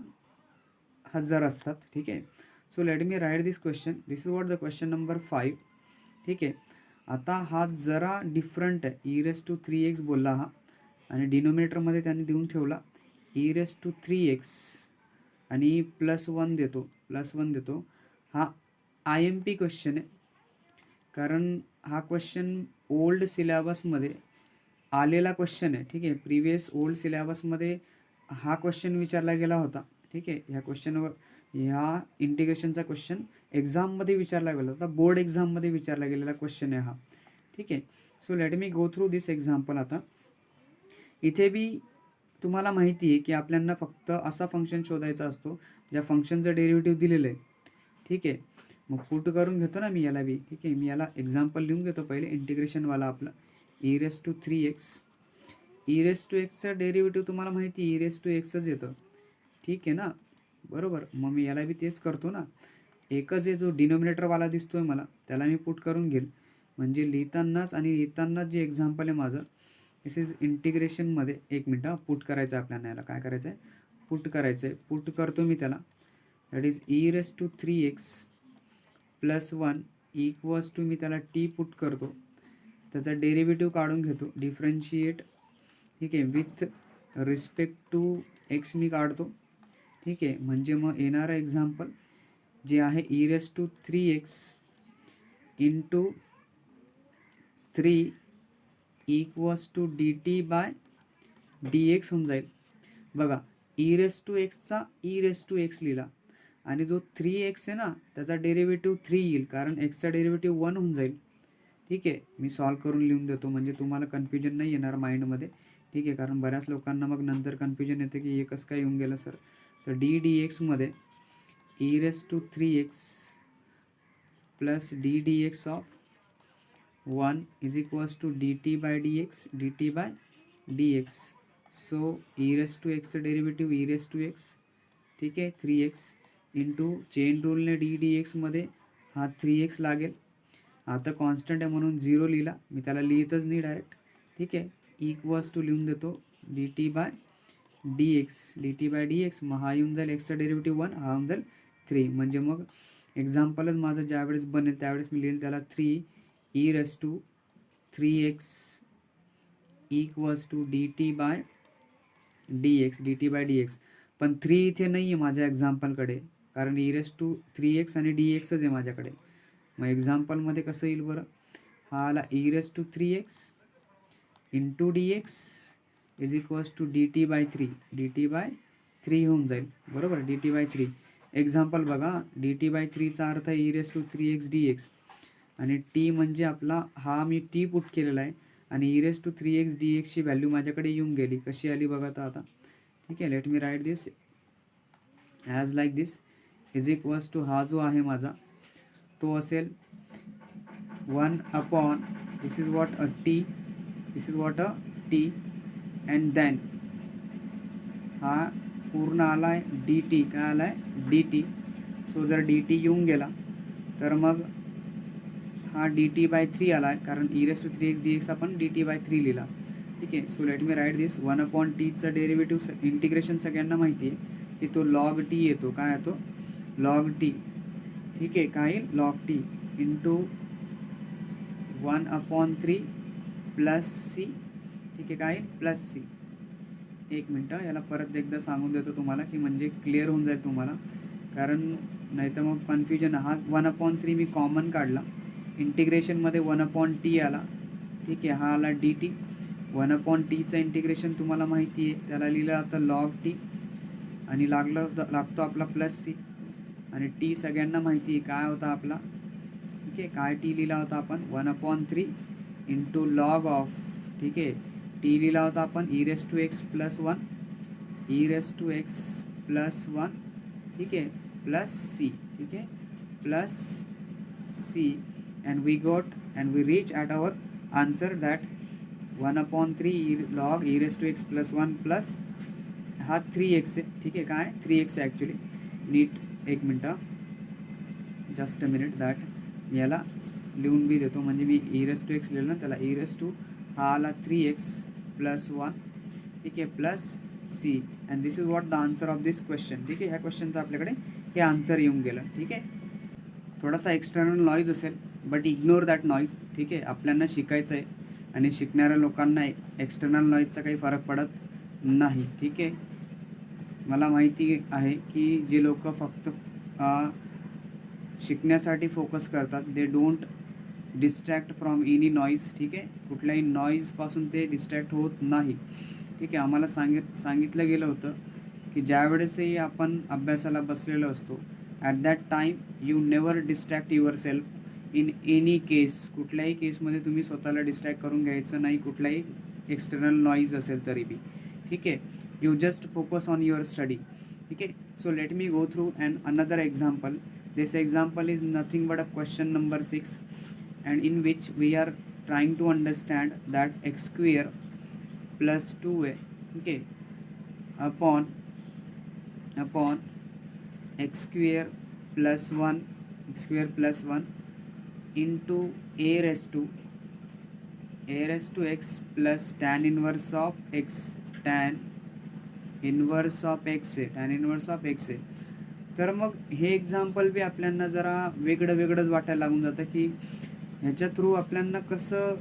हजर असतात. ठीक आहे. So let me write this question. This is what the question number 5. ठीक आहे. आता हा जरा डिफरंट आहे. e⁻³ बोलला हा, आणि डिनोमिनेटरमध्ये त्यांनी देऊन ठेवला e⁻³ आणि +1 देतो. हा IMP क्वेश्चन आहे, कारण हा क्वेश्चन ओल्ड सिलेबसमध्ये आलेला क्वेश्चन आहे. ठीक आहे. प्रिवियस ओल्ड सिलेबसमध्ये हा क्वेश्चन विचारला गेला होता. ठीक आहे. ह्या इंटिग्रेशनचा क्वेश्चन एक्झाममध्ये विचारला गेला होता, बोर्ड एक्झाममध्ये विचारला गेलेला क्वेश्चन आहे हा. ठीक आहे. So let me go through this example. आता इथे बी तुम्हाला माहिती आहे की आपल्याला फक्त असा फंक्शन शोधायचा असतो ज्या फंक्शनचं डेरिव्हेटिव्ह दिलेलं आहे. ठीक आहे. मग पुट करून घेतो ना मी याला बी. ठीक आहे. मी याला एक्झाम्पल लिहून घेतो पहिले, इंटिग्रेशनवाला आपलं e⁻⁻चं डेरिव्हेटिव्ह तुम्हाला माहिती e⁻⁻च येतं. ठीक आहे ना, बरोबर. मग मी याला बी तेच करतो ना, एकच आहे जो डिनोमिनेटरवाला दिसतोय मला त्याला मी पुट करून घेईल. म्हणजे लिहितानाच जे एक्झाम्पल आहे माझं, दिस इज इंटिग्रेशनमध्ये, एक मिनटं, पुट करायचं आहे आपल्याला. याला काय करायचं आहे, पुट करायचं आहे. पुट करतो मी त्याला, दॅट इज e⁻³ +1 = मी त्याला t पुट करतो, त्याचा डेरिव्हेटिव्ह काढून घेतो, डिफरन्शिएट. ठीक आहे. विथ रिस्पेक्ट टू x मी काढतो. ठीक आहे. म्हणजे मग येणारं एक्झाम्पल जे आहे e⁻³ × 3 = dt/dx होऊन जाईल. बघा, e⁻x चा e⁻x लिहिला, आणि जो 3x आहे ना त्याचा डेरिव्हेटिव्ह 3 येईल, कारण एक्सचा डेरिव्हेटिव्ह 1 होऊन जाईल. ठीक आहे, मी सॉल्व करून लिहून देतो म्हणजे तुम्हाला कन्फ्युजन नाही येणार माइंडमध्ये. ठीक आहे, कारण बऱ्याच लोकांना मग नंतर कन्फ्युजन येतं की हे कसं काय येऊन गेलं सर. तर डी डी एक्समध्ये e3x plus d d x of 1 is equals to dt by dx dt by dx. So e⁻x derivative e⁻x, ठीक आहे 3x इंटू चेन रूलने डी डी एक्समध्ये हा 3x लागेल. आता कॉन्स्टंट आहे म्हणून 0 लिहिला, मी त्याला लिहितच नाही डायरेक्ट. ठीक आहे, इक्वल्स टू लिहून देतो dt by dx. मग हा येऊन जाईल एक्सचा डेरिव्हेटिव्ह 1, हा येऊन जाईल 3. म्हणजे मग एक्झाम्पलच माझं ज्यावेळेस बनेल त्यावेळेस मी लिहिल त्याला 3e⁻3x equals to dt by dx. पण 3 इथे नाही आहे माझ्या एक्झाम्पलकडे, कारण e⁻3x आणि dxच आहे माझ्याकडे. मग एक्झाम्पलमध्ये कसं येईल बरं, हा आला e⁻3x into dx is equals to dt by 3 होऊन जाईल, बरोबर. dt by 3 एक्झाम्पल बघा, dt by 3चा अर्थ आहे e⁻3x dx, आणि t म्हणजे आपला हा मी t पुट केलेला आहे, आणि e⁻3x dxची व्हॅल्यू माझ्याकडे येऊन गेली. कशी आली बघा तर आता. ठीक आहे, let me write this as like this is equals to हा जो आहे माझा तो असेल 1 upon this is what a t and then हा पूर्ण आला आहे dt. काय आला आहे dt. सो जर dt येऊन गेला तर मग हा dt by 3 आला आहे, कारण e⁻3x dx आपण dt by 3 लिहिला. ठीक आहे, सो लेट मी राईट दिस 1 अपॉन टीचा डेरिव्हेटिव्ह इंटिग्रेशन सगळ्यांना माहिती आहे की तो लॉग टी येतो. काय येतो लॉग टी. ठीक आहे, काय येईल log t into 1 upon 3 plus c. ठीक आहे, काय येईल प्लस सी. एक मिनटं, याला परत एकदा सांगून देतो तुम्हाला की म्हणजे क्लिअर होऊन जाईल तुम्हाला, कारण नाही तर मग कन्फ्युजन. हा 1 अपॉन 3 मी कॉमन काढला, इंटिग्रेशनमध्ये 1 अपॉन टी आला. ठीक आहे, हा आला डी टी. 1 अपॉन टीचं इंटिग्रेशन तुम्हाला माहिती आहे, त्याला लिहिलं आता लॉग टी, आणि लागतो आपला प्लस सी. आणि टी सगळ्यांना माहिती आहे काय होता आपला. ठीक आहे, काय टी लिहिला होता आपण 1 अपॉन 3 इंटू लॉग ऑफ. ठीक आहे, टी लिहिला होता आपण e⁻x प्लस 1 ठीक आहे प्लस सी. ठीक आहे plus c, and we reach at our answer that 1 upon 3 log e⁻x plus 1 plus हा 3x आहे. ठीक आहे, काय 3x आहे ॲक्च्युली. नीट एक मिनटं, जस्ट अ मिनिट दॅट मी याला लिहून बी देतो, म्हणजे मी e⁻x लिहिलं ना त्याला हा आला 3x प्लस 1. ठीक आहे plus c, and this is what the answer of this question. ठीक आहे, ह्या क्वेश्चनचं आपल्याकडे हे आन्सर येऊन गेलं. ठीक आहे, थोडासा एक्सटर्नल नॉईज असेल बट इग्नोर दॅट नॉईज. ठीक आहे, आपल्याला शिकायचं आहे आणि शिकणाऱ्या लोकांना एक्सटर्नल नॉईजचा काही फरक पडत नाही. ठीक आहे, मला माहिती आहे की जे लोक फक्त शिकण्यासाठी फोकस करतात they don't distract from any noise. ठीक आहे, कुठल्याही नॉईजपासून ते डिस्ट्रॅक्ट होत नाही. ठीक आहे, आम्हाला सांगितलं गेलं होतं की ज्यावेळेसही आपण अभ्यासाला बसलेलो असतो at that time you never distract yourself in any case. कुठल्याही केसमध्ये तुम्ही स्वतःला डिस्ट्रॅक्ट करून घ्यायचं नाही, कुठलाही एक्सटर्नल नॉईज असेल तरी बी. ठीक आहे, you just focus on your study. ठीक आहे, so let me go through another example. This example is nothing but a question number 6, and in which we are trying to understand that x square plus 2a, okay, upon x square plus 1 into a raised to x plus tan inverse of x आहे. तर मग हे example बी आपल्याला जरा वेगळंच वाटायला लागून जातं की ह्याच्या थ्रू आपल्याला कसं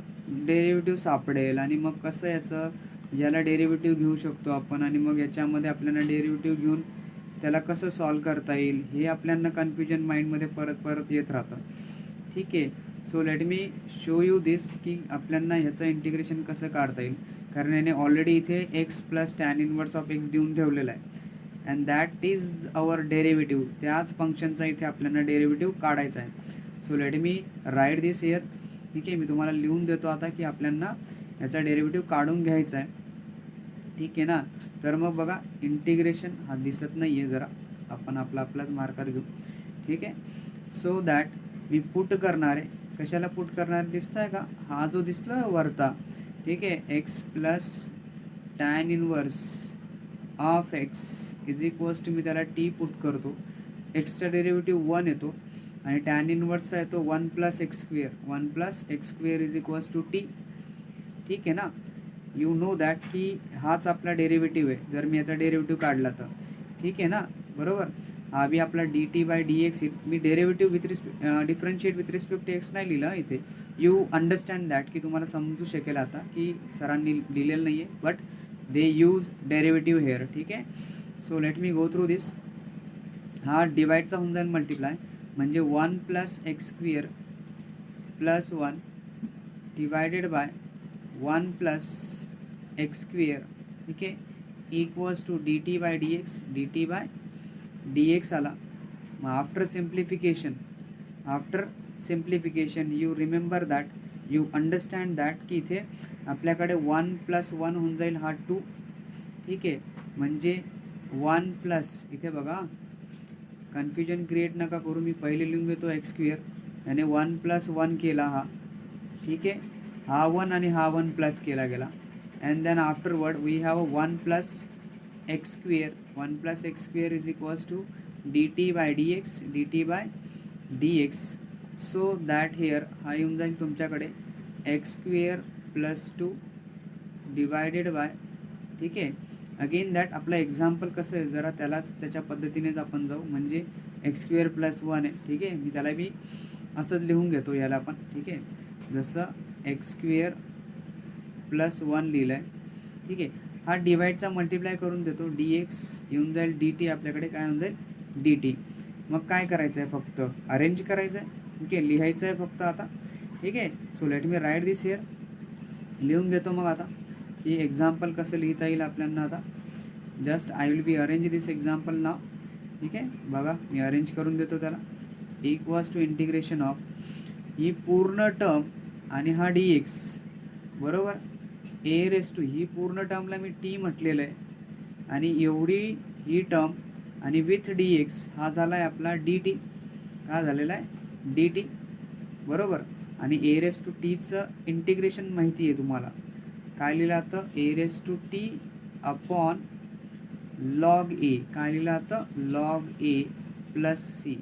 डेरिव्हेटिव्ह सापडेल, आणि मग कसं याला डेरिव्हेटिव्ह घेऊ शकतो आपण, आणि मग याच्यामध्ये आपल्याला डेरिव्हेटिव्ह घेऊन त्याला कसं सॉल्व करता येईल, हे आपल्याला कन्फ्युजन माइंडमध्ये परत येत राहतं. ठीक आहे, so let me show you this की आपल्याला ह्याचं इंटिग्रेशन कसं काढता येईल, कारण याने ऑलरेडी इथे x plus tan inverse of x देऊन ठेवलेला आहे. And that is our derivative. त्याच फंक्शनचा इथे आपल्याला डेरिव्हेटिव्ह काढायचा आहे. So let me write this here. ठीक आहे, मी तुम्हाला लिहून देतो आता की आपल्याला याचा डेरिव्हेटिव्ह काढून घ्यायचा आहे. ठीक आहे ना. तर मग बघा, इंटिग्रेशन हा दिसत नाही आहे, जरा आपण आपलाच मार्कर घेऊ. ठीक आहे. सो दॅट मी पुट करणार आहे. कशाला पुट करणार दिसतो आहे का, हा जो दिसतो आहे वरता. ठीक आहे, x plus tan inverse of x is equals to, मी त्याला टी पुट करतो. एक्सचा डेरिव्हेटिव्ह 1 येतो आणि टॅन इनवर्सचा येतो 1 plus x square. 1 plus x square is equals to t. ठीक आहे ना. यू नो दॅट की हाच आपला डेरिव्हेटिव्ह आहे जर मी याचा डेरिव्हेटिव्ह काढला तर. ठीक आहे ना, बरोबर. हा बी आपला d t by d x. मी derivative differentiate with respect to x नाही लिहिलं इथे. यू अंडरस्टँड दॅट की तुम्हाला समजू शकेल आता की सरांनी लिहिलेलं नाही आहे, but they use derivative here. ठीक आहे. So let me go through this. हा डिवाईडचा होऊन जाईल मल्टिप्लाय, म्हणजे 1 plus x square plus 1 divided by 1 plus x square. ठीक आहे, equals to d t by d x. D t by d x आला. मग after simplification you remember that, you understand that की इथे आपल्याकडे 1 प्लस 1 होऊन जाईल हा 2. ठीक आहे, म्हणजे 1 प्लस, इथे बघा कन्फ्युजन क्रिएट नका करू, मी पहिले लिहून घेतो एक्स स्क्वेअर, याने 1 प्लस 1 केला हा. ठीक आहे, हा 1 आणि हा 1 प्लस केला गेला. And then afterward we have 1 plus x square. 1 plus x square is equals to d t by d x. D t by d x. So that here हा येऊन जाईल तुमच्याकडे x square plus 2 divided by. ठीक आहे, again that आपलं example कसं आहे जरा त्याच्या पद्धतीनेच आपण जाऊ. म्हणजे एक्स स्क्वेअर प्लस 1 आहे. ठीक आहे, मी त्याला बी असंच लिहून घेतो याला पण. ठीक आहे, जसं एक्स स्क्वेअर प्लस 1 लिहिलं आहे. ठीक आहे, हा डिवाईडचा मल्टिप्लाय करून देतो. डी एक्स येऊन जाईल डी टी, आपल्याकडे काय होऊन जाईल डी टी. मग काय करायचं आहे, फक्त अरेंज करायचं आहे. ठीक आहे, लिहायचं आहे फक्त आता. ठीक आहे. So let me write this here. लिहून घेतो मग आता की एक्झाम्पल कसं लिहिता येईल आपल्याला आता. Just I will be arrange this example नाव. ठीक आहे, बघा मी अरेंज करून देतो त्याला. इक्वल्स टू इंटिग्रेशन ऑफ ही पूर्ण टर्म आणि हा डी एक्स, बरोबर. ए रेस टू ही पूर्ण टर्मला मी टी म्हटलेलं आहे, आणि एवढी ही टर्म आणि विथ डी एक्स हा झाला आहे आपला डी टी. काय झालेला आहे डी टी, बरोबर. आणि ए रेस टू टीचं इंटिग्रेशन माहिती आहे तुम्हाला. काय लिहिलं आता, a raise to t upon log a. काय लिहिलं आता, लॉग ए प्लस सी.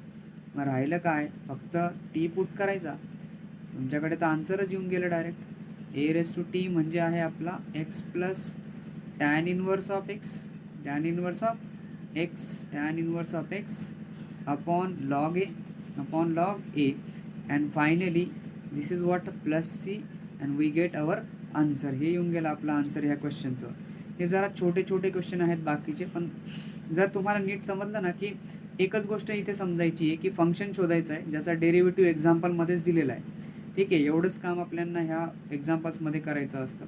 मग राहिलं काय, फक्त टी पुट करायचा. तुमच्याकडे तर आन्सरच येऊन गेलं direct. A raise to t म्हणजे आहे आपला x plus tan inverse of x. Tan inverse of x, tan inverse of x upon log a. And finally this is what plus c and we get our answer. हे येऊन गेलं आपला answer ह्या क्वेश्चनचं. हे जरा छोटे छोटे क्वेश्चन आहेत बाकीचे, पण जर तुम्हाला नीट समजलं ना की एकच गोष्ट इथे समजायची आहे की फंक्शन शोधायचं आहे ज्याचा डेरिव्हेटिव्ह एक्झाम्पलमध्येच दिलेला आहे. ठीक आहे, एवढंच काम आपल्याला ह्या एक्झाम्पल्समध्ये करायचं असतं.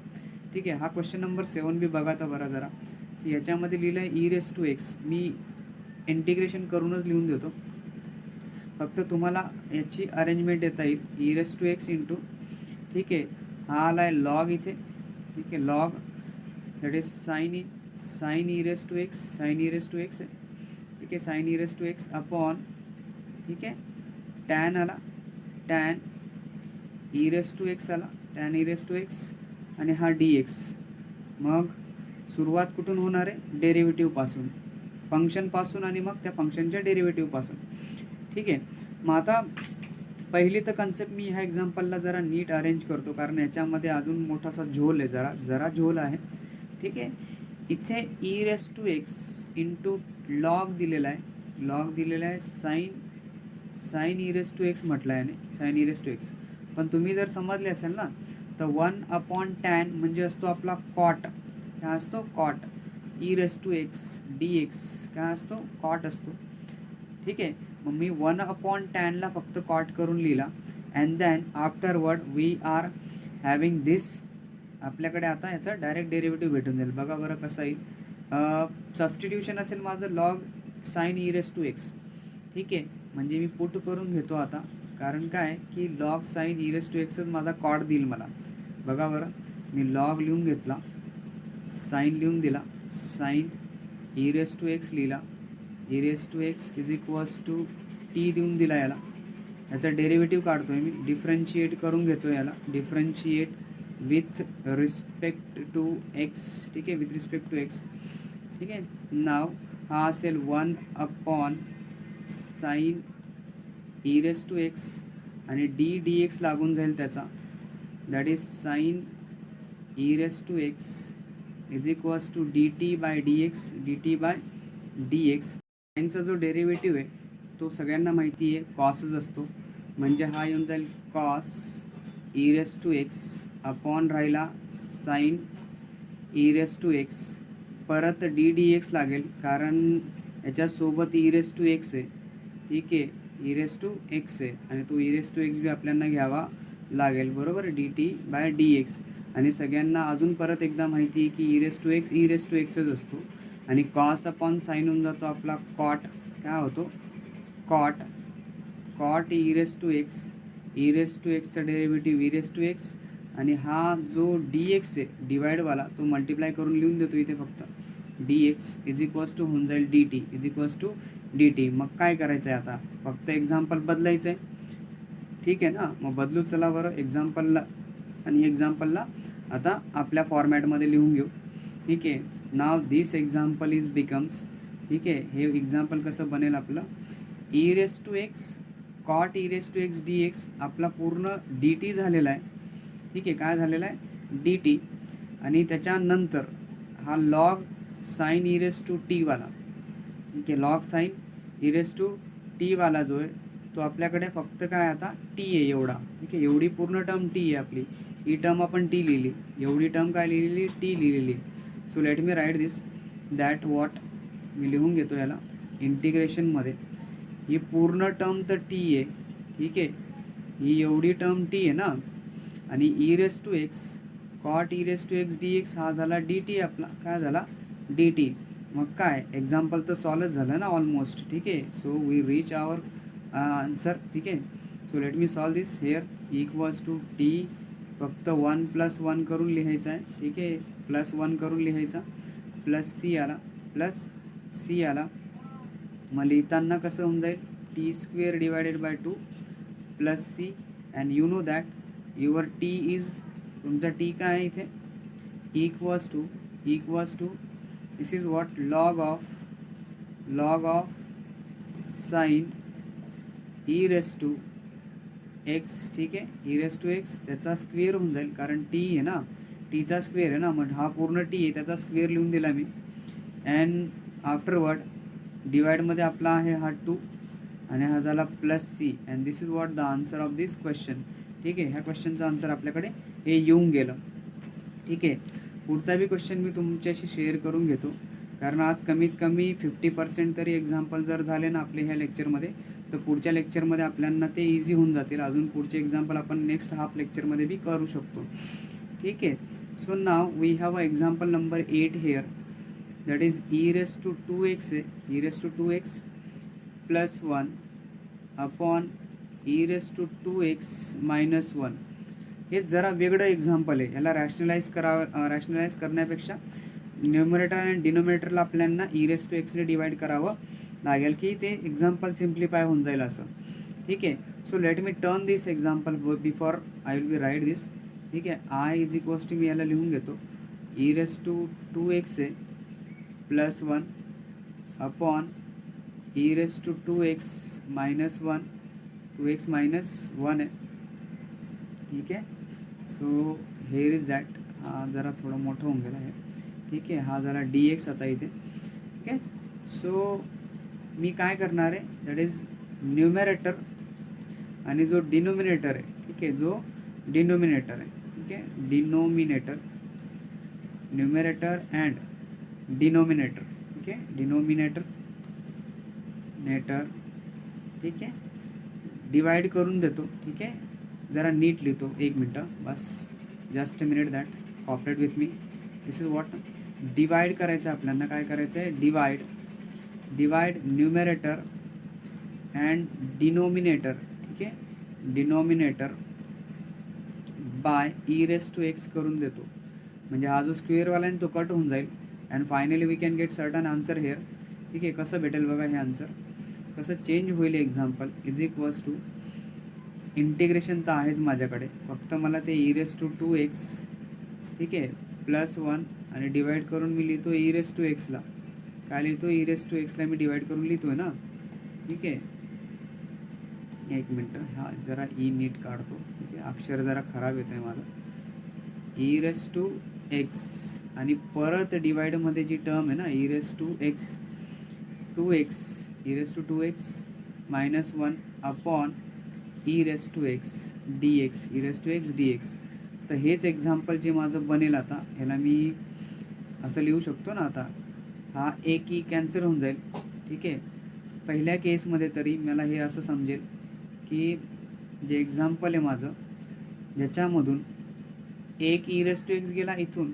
ठीक आहे, हा क्वेश्चन नंबर 7 बी बघा तर बरं जरा. याच्यामध्ये लिहिलं आहे ई रेस टू एक्स. मी इंटिग्रेशन करूनच लिहून देतो, फक्त तुम्हाला याची अरेंजमेंट देता येईल. E raise to x into, ठीक आहे, हा आला आहे लॉग इथे. ठीक आहे, log that is sine e raise to x. Sine e raise to x आहे. ठीक आहे, sine e raise to x upon, ठीक आहे, टॅन आला, tan e raise to x आला, tan e raise to x, आणि हा डी एक्स. मग सुरुवात कुठून होणार आहे, डेरिव्हेटिव्हपासून, फंक्शनपासून, आणि मग त्या फंक्शनच्या डेरिव्हेटिव्हपासून. ठीक आहे, मग आता पहिली तर कन्सेप्ट मी ह्या एक्झाम्पलला जरा नीट अरेंज करतो, कारण याच्यामध्ये अजून मोठासा झोल आहे, जरा झोल आहे. ठीक आहे, इथे e raise to x into log दिलेला आहे. लॉग दिलेला आहे sine e raise to x म्हटलं आहे, sine e raise to x. पण तुम्ही जर समजले असेल ना तर 1 अपॉन टॅन म्हणजे असतो आपला कॉट. काय असतो, cot. E raise to x d x काय असतो, कॉट असतो. ठीक आहे, मग मी 1 अपॉन टॅनला फक्त कॉट करून लिहिला. And then afterward we are having this. आपल्याकडे आता याचा डायरेक्ट डेरिव्हेटिव्ह भेटून जाईल. बघा बरं कसं येईल. सबस्टिट्यूशन असेल माझं log sine e raise to x. ठीक आहे, म्हणजे मी पुट करून घेतो आता, कारण काय की log sine e raise to एक्सच माझा कॉड देईल मला. बघा बरं, मी लॉग लिहून घेतला, साईन लिहून दिला, sine e raise to x लिहिला, e raise to x is equals to t देऊन दिला याला. याचा डेरिव्हेटिव्ह काढतो आहे मी, डिफरन्शिएट करून घेतो याला, differentiate with respect to x. ठीक आहे, विथ रिस्पेक्ट टू एक्स. ठीक आहे, नाव हा असेल 1 sine e raise to x आणि डी एक्स लागून जाईल त्याचा, that is sine e raise to x is equals to d t by d x. साईनचा जो डेरिव्हेटिव्ह आहे तो सगळ्यांना माहिती आहे, कॉसच असतो. म्हणजे हा येऊन जाईल cos e raise to x upon राहिला sine e raise to x, परत डी एक्स लागेल कारण याच्यासोबत ई रेस टू एक्स आहे. ठीक आहे, ई रेस टू एक्स आहे आणि तो ई रेस टू एक्स बी आपल्याला घ्यावा लागेल, बरोबर, d t by d x. आणि सगळ्यांना अजून परत एकदा माहिती आहे की ई रेस टू एक्सच असतो. आणि कॉस अपॉन साईन होऊन जातो आपला कॉट, काय होतो कॉट ई रेस टू एक्सचा derivative e raise to x. आणि हा जो डी एक्स आहे डिवाइडवाला तो मल्टिप्लाय करून लिहून देतो इथे फक्त, d x is equals to होऊन जाईल d t is equals to d t. मग काय करायचं आहे आता, फक्त एक्झाम्पल बदलायचं आहे. ठीक आहे ना, मग बदलू चला बरं एक्झाम्पलला, आणि एक्झाम्पलला आता आपल्या फॉर्मॅटमध्ये लिहून घेऊ. ठीक आहे, now this example is becomes. ठीक आहे, हे एक्झाम्पल कसं बनेल आपलं, e raise to x cot e raise to x d x आपला पूर्ण डी टी झालेला आहे. ठीक आहे, काय झालेलं आहे डी टी, आणि त्याच्यानंतर हा log sine e raise to टीवाला. ठीक आहे, log sine e raise to टीवाला जो आहे तो आपल्याकडे फक्त काय आता टी आहे एवढा. ठीक आहे, एवढी पूर्ण टर्म टी आहे आपली, ही टर्म आपण टी लिहिली, एवढी टर्म काय लिहिलेली टी लिहिलेली. So let me write this that what, मी लिहून घेतो याला इंटिग्रेशनमध्ये. ही पूर्ण टर्म तर टी आहे. ठीक आहे, ही एवढी टर्म टी आहे ना, आणि e raise to x cot e raise to x d x हा झाला डी टी आपला, काय झाला डी टी. मग काय एक्झाम्पल तर सॉल्वच झालं ना ऑलमोस्ट. ठीक आहे, so we reach our answer. ठीक आहे, so let me solve this here. Equals to t फक्त 1+1 करून लिहायचं आहे. ठीक आहे, +1 करून लिहायचा, प्लस सी आला. मग लिहिताना कसं होऊन जाईल, t square divided by 2 plus c. And you know that your t is, तुमचा टी काय आहे इथे, equals to this is what log of sine e raise to x. ठीक आहे, ई रेस टू एक्स त्याचा स्क्वेअर होऊन जाईल कारण टी आहे ना, टीचा स्क्वेअर आहे ना, मग हा पूर्ण टी आहे त्याचा स्क्वेअर लिहून दिला मी. अँड आफ्टरवर्ड डिवाइडमध्ये आपला आहे हा 2 आणि हा झाला plus c. And this is what the answer of this question. ठीक आहे, ह्या क्वेश्चनचं आन्सर आपल्याकडे हे येऊन गेलं. ठीक आहे, पुढचा बी क्वेश्चन मी तुमच्याशी शेअर करून घेतो, कारण आज कमीत कमी 50% तरी एक्झाम्पल जर झाले ना आपले ह्या लेक्चरमध्ये, तर पुढच्या लेक्चरमध्ये आपल्याला ते इझी होऊन जातील. अजून पुढचे एक्झाम्पल आपण नेक्स्ट हाफ लेक्चरमध्ये बी करू शकतो. ठीक आहे, so now we have a example number 8 here, that is e raise to 2x आहे, e raise to 2x plus 1 upon e raise to 2x minus 1. हे जरा वेगळं एक्झाम्पल आहे, याला रॅशनलाइज करण्यापेक्षा न्यूमरेटर आणि डिनोमिनेटरला आपल्याला ई रेस टू एक्सने डिवाइड करावं लागेल की ते एक्झाम्पल सिम्प्लिफाय होऊन जाईल असं. ठीक आहे, so let me turn this example before I will be write this. ठीक आहे, आय इज इक्वल्स टू मी याला लिहून घेतो, ई रेस टू 2x आहे plus 1 upon e raise to 2x minus 1, 2x minus 1 आहे. ठीक आहे, सो हेअर इज दॅट, हा जरा थोडं मोठं होऊन गेला आहे. ठीक आहे, हा जरा डी एक्स आता इथे. ठीक आहे, सो मी काय करणार आहे, दॅट इज न्यूमरेटर आणि जो डिनोमिनेटर आहे. ठीक आहे, जो डिनोमिनेटर आहे. ठीक आहे, डिनोमिनेटर, न्यूमरेटर अँड डिनोमिनेटर. ठीक आहे, डिनोमिनेटर ठीक आहे, डिवाइड करून देतो. ठीक आहे, जरा नीट लिहितो, 1 मिनटं बस, just a minute that, cooperate with me. This is what divide करायचं आहे आपल्याला. काय करायचं आहे? Divide numerator and denominator. ठीक आहे, denominator by e raise to x करून देतो. म्हणजे हा जो स्क्वेअरवाला आहे तो कट होऊन जाईल and finally we can get certain answer here. ठीक आहे, कसं भेटेल बघा हे आन्सर, कसं चेंज होईल example. Is equals to integration तर आहेच माझ्याकडे, फक्त मला ते ई रेस टू 2x, ठीक आहे, +1 आणि डिवाइड करून मी लिहितो ई रेस टू एक्सला. काय लिहितो? ई रेस टू एक्सला मी डिवाइड करून लिहितो आहे ना. ठीक आहे, एक मिनटं, हा जरा ई नीट काढतो. ठीक आहे, अक्षर जरा खराब येतं आहे माझं. ई रेस टू एक्स आणि परत डिवाइडमध्ये जी टर्म आहे ना, e raise to x e raise to 2x -1 upon e raise to x d x, e raise to x d x. तर हेच एक्झाम्पल जे माझं बनेल आता, ह्याला मी असं लिहू शकतो ना. आता हा एक ई कॅन्सल होऊन जाईल. ठीक आहे, पहिल्या केसमध्ये तरी मला हे असं समजेल की जे एक्झाम्पल आहे माझं, ज्याच्यामधून एक ई रेस टू एक्स गेला इथून,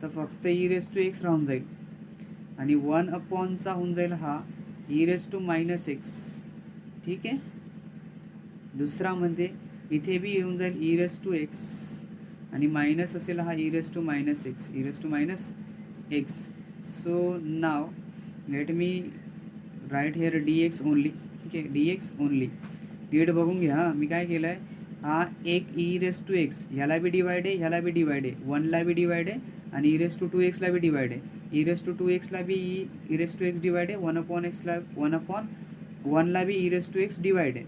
तर फक्त ई रेस टू एक्स राहून जाईल आणि 1 अपॉनचा होऊन जाईल हा ई रेस टू -x. ठीक आहे, दुसरामध्ये इथे बी येऊन जाईल ई रेस टू एक्स आणि मायनस असेल हा e raise to -x, e raise to -x. So now let me write here d x only. ठीक आहे, डी एक्स ओनली. नीट बघून घ्या मी काय केलं आहे. हा एक ई रेस टू एक्स, ह्याला बी डिवाइड आहे, ह्याला बी डिवाइड आहे, 1ला बी डिवाइड आहे आणि ई रेस टू 2x बी डिवाइड आहे. ई रेस टू 2x बी e raise to x divide आहे, 1 अपॉन 1ला बी e raise to x divide आहे.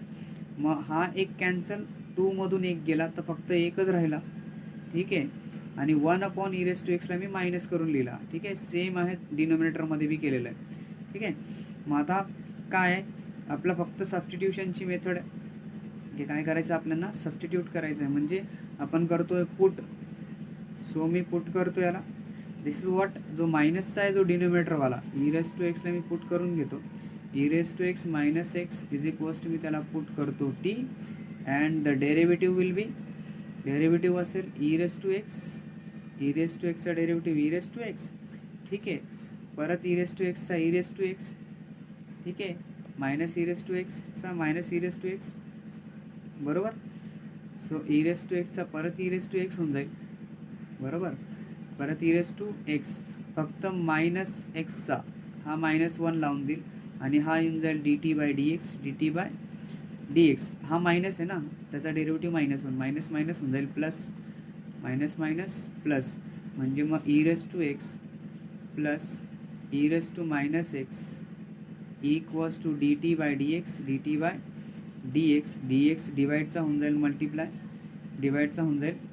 मग हा एक कॅन्सल, 2मधून एक गेला तर फक्त एकच राहिला. ठीक आहे, आणि 1 अपॉन ई रेस टू एक्सला मी मायनस करून लिहिला. ठीक आहे, सेम आहे डिनोमिनेटरमध्ये बी केलेलं आहे. ठीक आहे, मग आता काय आहे आपलं, फक्त सबस्टिट्यूशनची मेथड आहे. हे काय करायचं आपल्याला? सबस्टिट्यूट करायचं आहे. म्हणजे आपण करतो आहे पुट. सो मी पुट करतो याला. दिस इज वॉट, जो मायनसचा आहे जो डिनोमिनेटरवाला, ई रेस टू एक्सला मी पुट करून घेतो. E raise to x -x is equals to मी त्याला पुट करतो t and the derivative will be, derivative असेल ई रेस टू एक्सचा derivative e raise to x. ठीक आहे, परत ई रेस टू एक्सचा ई रेस टू एक्स. ठीक आहे, मायनस ई रेस टू एक्सचा minus e raise to x, बरोबर. सो ई रेस टू एक्सचा परत ई रेस टू एक्स होऊन जाईल, बरोबर. परत ई रेस टू एक्स, फक्त -xचा हा -1 लावून देईल आणि हा येऊन जाईल d t by d x. हा मायनस आहे ना, त्याचा डेरिव्हेटिव्ह -1, मायनस मायनस होऊन जाईल प्लस, मायनस मायनस प्लस. म्हणजे मग e raise to x plus e raise to -x equals to d t by d x d x डिवाइडचा होऊन जाईल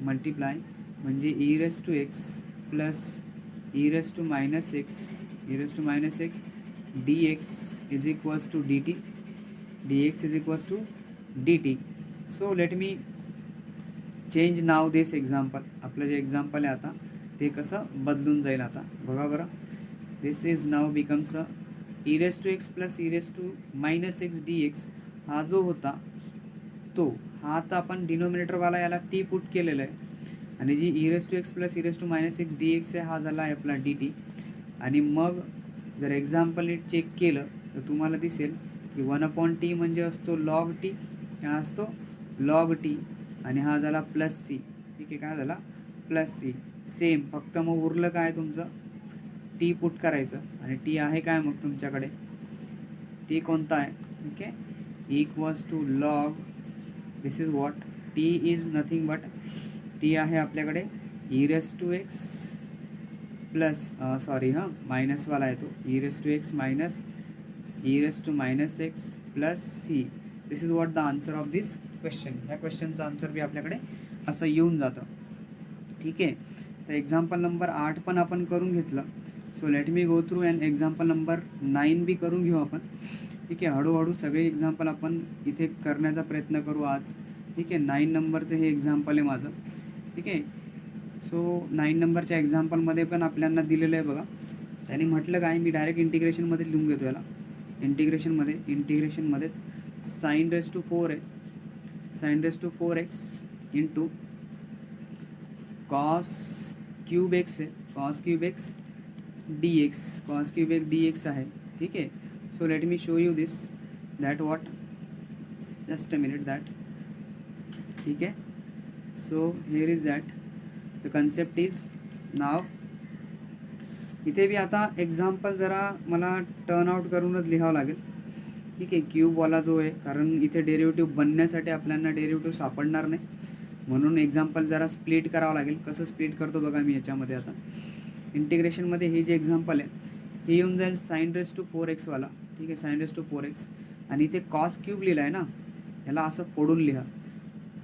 मल्टिप्लाय, म्हणजे e raise to x plus e raise to -x d x is equals to d t. So let me change now this example. आपलं जे example आहे आता ते कसं बदलून जाईल आता बघा बरं. This is now becomes e raise to x plus e raise to -x d x. हा जो होता तो, हा आता आपण डिनोमिनेटरवाला याला टी पुट केलेला आहे आणि जी e raise to x plus e raise to -x d x आहे हा झाला आहे आपला डी टी. आणि मग जर एक्झाम्पल नीट चेक केलं तर तुम्हाला दिसेल की 1 अपॉन टी म्हणजे असतो लॉग टी, हा असतो लॉग टी आणि हा झाला प्लस सी. ठीक आहे, काय झाला? Plus C. सेम, फक्त मग उरलं काय तुमचं, टी पुट करायचं आणि टी आहे काय मग तुमच्याकडे, टी कोणता आहे? ठीक आहे, equals to log, this is what, t is nothing but, t आहे आपल्याकडे e raise to x plus sorry हां मायनसवाला आहे तो, e raise to x minus e raise to -x plus c. This is what the answer of this question. ह्या क्वेश्चनचं answer बी आपल्याकडे असं येऊन जातं. ठीक आहे, तर एक्झाम्पल नंबर 8 पण आपण करून घेतलं. So let me go through and example number 9 बी करून घेऊ आपण. ठीक आहे, हळूहळू सगळे एक्झाम्पल आपण इथे करण्याचा प्रयत्न करू आज. ठीक आहे, 9 नंबरचं हे एक्झाम्पल आहे माझं. ठीक आहे, सो 9 नंबरच्या एक्झाम्पलमध्ये पण आपल्याला दिलेलं आहे बघा. त्याने म्हटलं काय, मी डायरेक्ट इंटिग्रेशनमध्ये लिहून घेतो याला. इंटिग्रेशनमध्येच साइन रेस टू 4 आहे, sine raise to 4x into cos cube x आहे, cos cube x d x, cos cube x d x आहे. ठीक आहे. So let me show you this that what, just a minute that. ठीक आहे. So here is that the concept is now. इथे b आता example जरा मला turn out करूनच लिहावं लागेल. ठीक आहे. क्यूबवाला जो आहे, कारण इथे डेरिव्हेटिव्ह बनण्यासाठी आपल्याला डेरिव्हेटिव्ह सापडणार नाही, म्हणून एक्झाम्पल जरा स्प्लिट करावं लागेल. कसं स्प्लिट करतो बघा मी याच्यामध्ये. आता इंटिग्रेशनमध्ये हे जे एक्झाम्पल आहे हे येऊन जाईल साईन रेस टू 4x वाला. ठीक आहे. साईन रेस टू 4x आणि इथे कॉस क्यूब लिहिला आहे ना, ह्याला असं फोडून लिहा.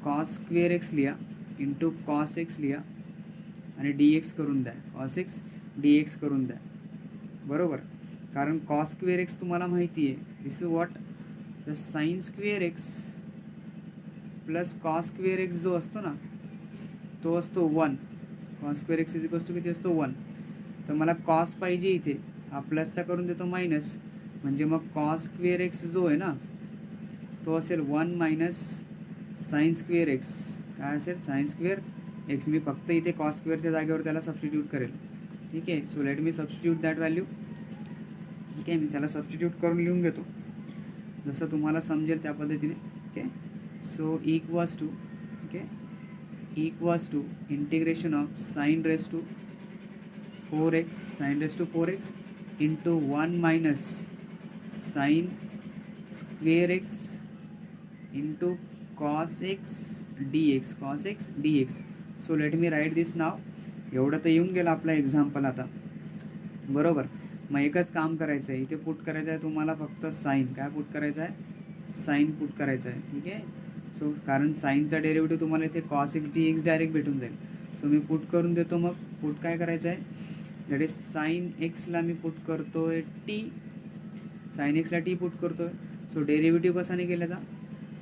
कॉस स्क्वेअर एक्स लिहा इंटू कॉस एक्स लिहा आणि डी एक्स करून द्या. कॉस एक्स डी एक्स करून द्या. बरोबर. कारण कॉस स्क्वेअर एक्स तुम्हाला माहिती आहे, this is what the sine square x plus cos square x जो असतो ना तो असतो 1. Cos square x is equals to किती असतो 1. तर मला कॉस पाहिजे इथे, हा प्लसचा करून देतो मायनस, म्हणजे मग कॉस स्क्वेअर एक्स जो आहे ना तो असेल 1 मायनस साईन स्क्वेअर एक्स. काय असेल? Sine square x. मी फक्त इथे कॉस स्क्वेअरच्या जागेवर त्याला सबस्टिट्यूट करेल. ठीक आहे. So let me substitute that value. ठीक आहे. मी त्याला सबस्टिट्यूट करून लिहून घेतो जसं तुम्हाला समजेल त्या पद्धतीने. Okay. So equals to, okay, equals to integration of sine raise to 4x, sine raise to 4x into 1 minus sine square x into cos x d x, cos x d x. So let me write this now. एवढं तर येऊन गेलं आपला example आता. बरोबर. मग एकच काम करायचं आहे, इथे पुट करायचं आहे तुम्हाला फक्त साईन. काय पुट करायचं आहे? साईन पुट करायचं आहे. ठीक आहे. सो कारण साईनचा डेरिव्हेटिव्ह तुम्हाला इथे cos x d x direct भेटून जाईल. सो मी पुट करून देतो. मग पुट काय करायचं आहे? दॅट इज साईन एक्सला मी पुट करतो आहे टी, साईन एक्सला टी पुट करतो आहे. सो डेरिव्हेटिव्ह कसा नाही केल्याचा?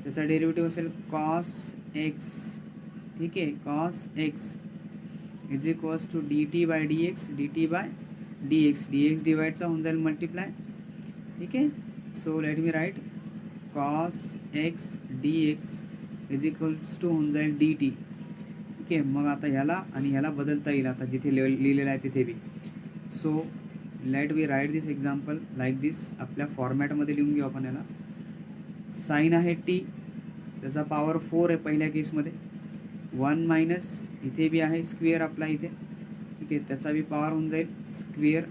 त्याचा डेरिव्हेटिव्ह असेल कॉस एक्स. ठीक आहे. Cos x is equals to d t by d x, d t by d x. D x डिवाइडचा होऊन जाईल मल्टिप्लाय. ठीक आहे. So let me write cos x d x is equals to होऊन जाईल d t. ठीक आहे. मग आता ह्याला आणि ह्याला बदलता येईल आता जिथे लिहिलेलं आहे तिथे b. So let we write this example like this. आपल्या फॉर्मॅटमध्ये लिहून घेऊ आपण याला. साईन आहे टी, त्याचा पॉवर 4 आहे पहिल्या केसमध्ये. 1 मायनस इथे बी आहे स्क्वेअर आपला इथे. ठीक आहे. त्याचा बी पॉवर होऊन जाईल स्क्वेअर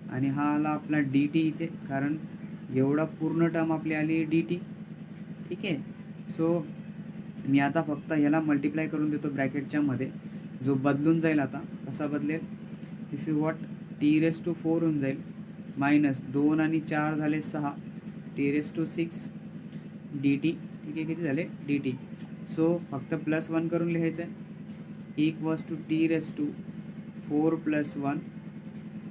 आणि हा आला आपला डी टी इथे, कारण एवढा पूर्ण टर्म आपली आली डी टी. ठीक आहे. सो मी आता फक्त ह्याला मल्टिप्लाय करून देतो ब्रॅकेटच्या मध्ये, जो बदलून जाईल आता. कसा बदलेल? This is what t raise to 4 होऊन जाईल मायनस 2 आणि 4 झाले 6, t raise to 6 d t. ठीक आहे. किती झाले? D t. सो फक्त प्लस 1 करून लिहायचं आहे. Equals to t raise to 4 plus 1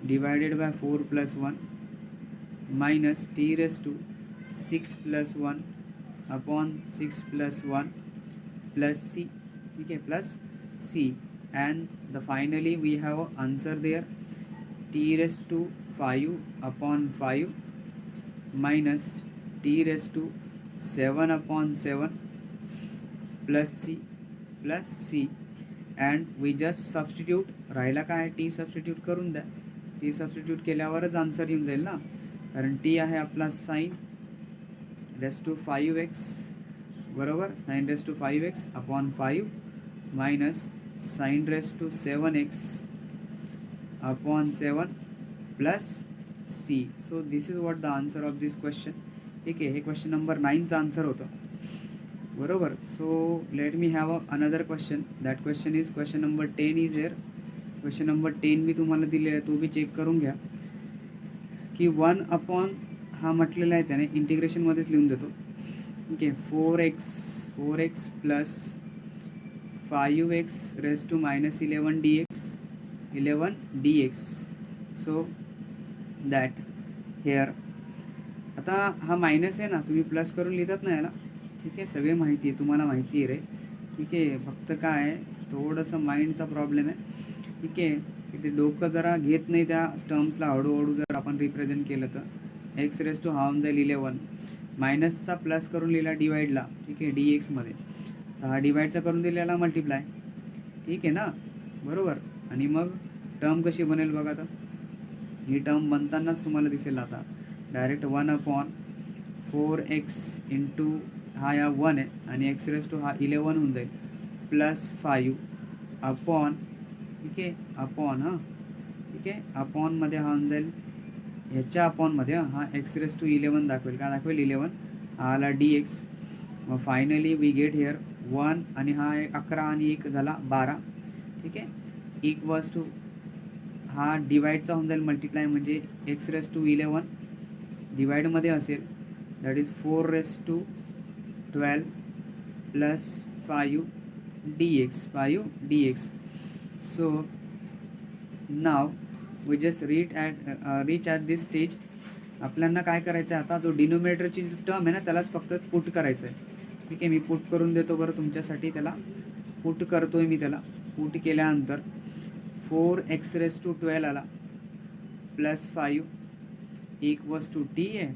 divided by 4 plus 1 minus t raise to 6 plus 1 upon 6 plus 1 plus c. ठीक आहे. Plus c. and the finally we have an answer there, t raised to 5 upon 5 minus t raised to 7 upon 7 plus c and we just substitute. राहिला काय? t substitute करून द्या. t substitute केल्यावरच answer येऊन जाईल ना, कारण t आहे आपला साईन रेस टू 5x. बरोबर. Sine raise to 5x upon 5 minus sine raise to 7x upon 7 plus c. So this is what the answer of this question. ठीक आहे. हे क्वेश्चन नंबर 9चं आन्सर होतं. बरोबर. So let me have another question. That question is question number 10 is here. Question number 10 मी तुम्हाला दिलेला आहे, तो बी चेक करून घ्या की 1 अपॉन हा म्हटलेला आहे त्याने, इंटिग्रेशनमध्येच लिहून देतो. ठीक आहे. 4x plus 5x raise to minus 11 dx. So that here आता हा मायनस आहे ना, तुम्ही प्लस करून लिहितात ना याला. ठीक आहे. सगळे माहिती आहे, तुम्हाला माहिती आहे रे. ठीक आहे. फक्त काय आहे, थोडंसं माइंडचा प्रॉब्लेम आहे. ठीक आहे. की ते डोकं जरा घेत नाही त्या टर्म्सला. हळूहळू जर आपण रिप्रेझेंट केलं तर एक्स रेस टू हा होऊन जाईल 11 मायनसचा प्लस करून लिहिला डिवाईडला. ठीक आहे. डी एक्समध्ये तर हा डिवाईडचा करून दिलेला मल्टिप्लाय. ठीक आहे ना. बरोबर. आणि मग टर्म कशी बनेल बघा आता. ही टर्म बनतानाच तुम्हाला दिसेल आता डायरेक्ट 1/4x इंटू हा या 1 आहे आणि एक्स रेस टू हा 11 होऊन जाईल +5 अपॉन, ठीक आहे, अपॉन, हां ठीक आहे, अपॉनमध्ये हा होऊन जाईल ह्याच्या अपॉनमध्ये हा एक्स रेस टू 11 दाखवेल, काय दाखवेल 11, हा आला dx. मग फायनली वी गेट हिअर 1 आणि हा 11 आणि 1 झाला 12, ठीक आहे, इक्वल्स टू हा डिवाईडचा होऊन जाईल मल्टिप्लाय, म्हणजे एक्स रेस टू 11 डिवाईडमध्ये असेल that is 4/12 plus 5 dx. So now we just reach at this stage. आपल्याला काय करायचं आहे आता, जो डिनोमिनेटरची टर्म आहे ना त्यालाच फक्त पुट करायचं आहे, ठीक आहे. मी पुट करून देतो बरं तुमच्यासाठी, त्याला पुट करतो आहे मी. त्याला पुट केल्यानंतर 4x⁻12 आला +5 इक्वल्स टू t आहे.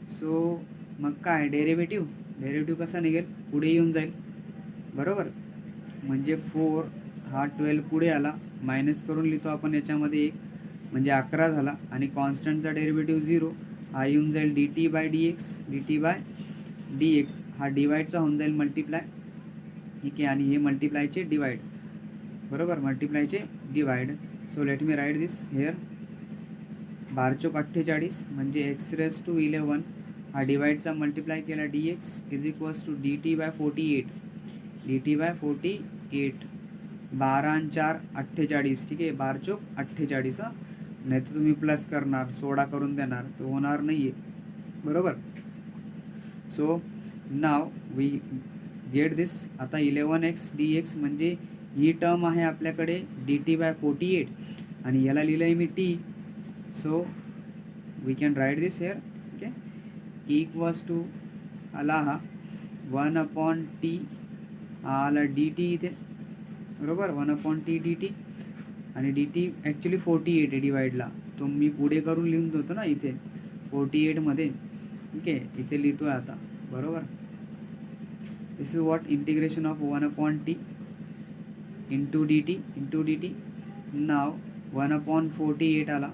सो मग काय डेरिव्हेटिव्ह कसा निघेल, पुढे येऊन जाईल, बरोबर. म्हणजे 4 हा 12 पुढे आला, मायनस करून लिहितो आपण याच्यामध्ये 1 म्हणजे 11 झाला आणि कॉन्स्टंटचा डेरिव्हेटिव्ह 0, हा येऊन जाईल dt/dx. हा डिवाईडचा होऊन जाईल मल्टिप्लाय, ठीक आहे, आणि हे मल्टिप्लायचे डिवाईड, बरोबर, मल्टिप्लायचे divide. So let me write this here. 12×48 म्हणजे x⁻11 हा डिवाईडचा मल्टिप्लाय केला dx is equals to dt/48. 12 आणि 4 48, ठीक आहे, 12×48. हां, नाही तर तुम्ही प्लस करणार 16 करून देणार तर होणार नाही आहे, बरोबर. So now we get this. आता 11x dx म्हणजे ही टर्म आहे आपल्याकडे dt/48 आणि याला लिहिलं आहे मी t. So we can write this here, okay, equals to आला हा 1/t, आला dt इथे, बरोबर, 1/t dt आणि dt ॲक्च्युली 48 आहे डिवाईडला, तो मी पुढे करून लिहून देतो ना इथे 48मध्ये, ठीक आहे, इथे लिहितो आहे आता, बरोबर. This is what integration of 1/t into dt. Now 1/48 आला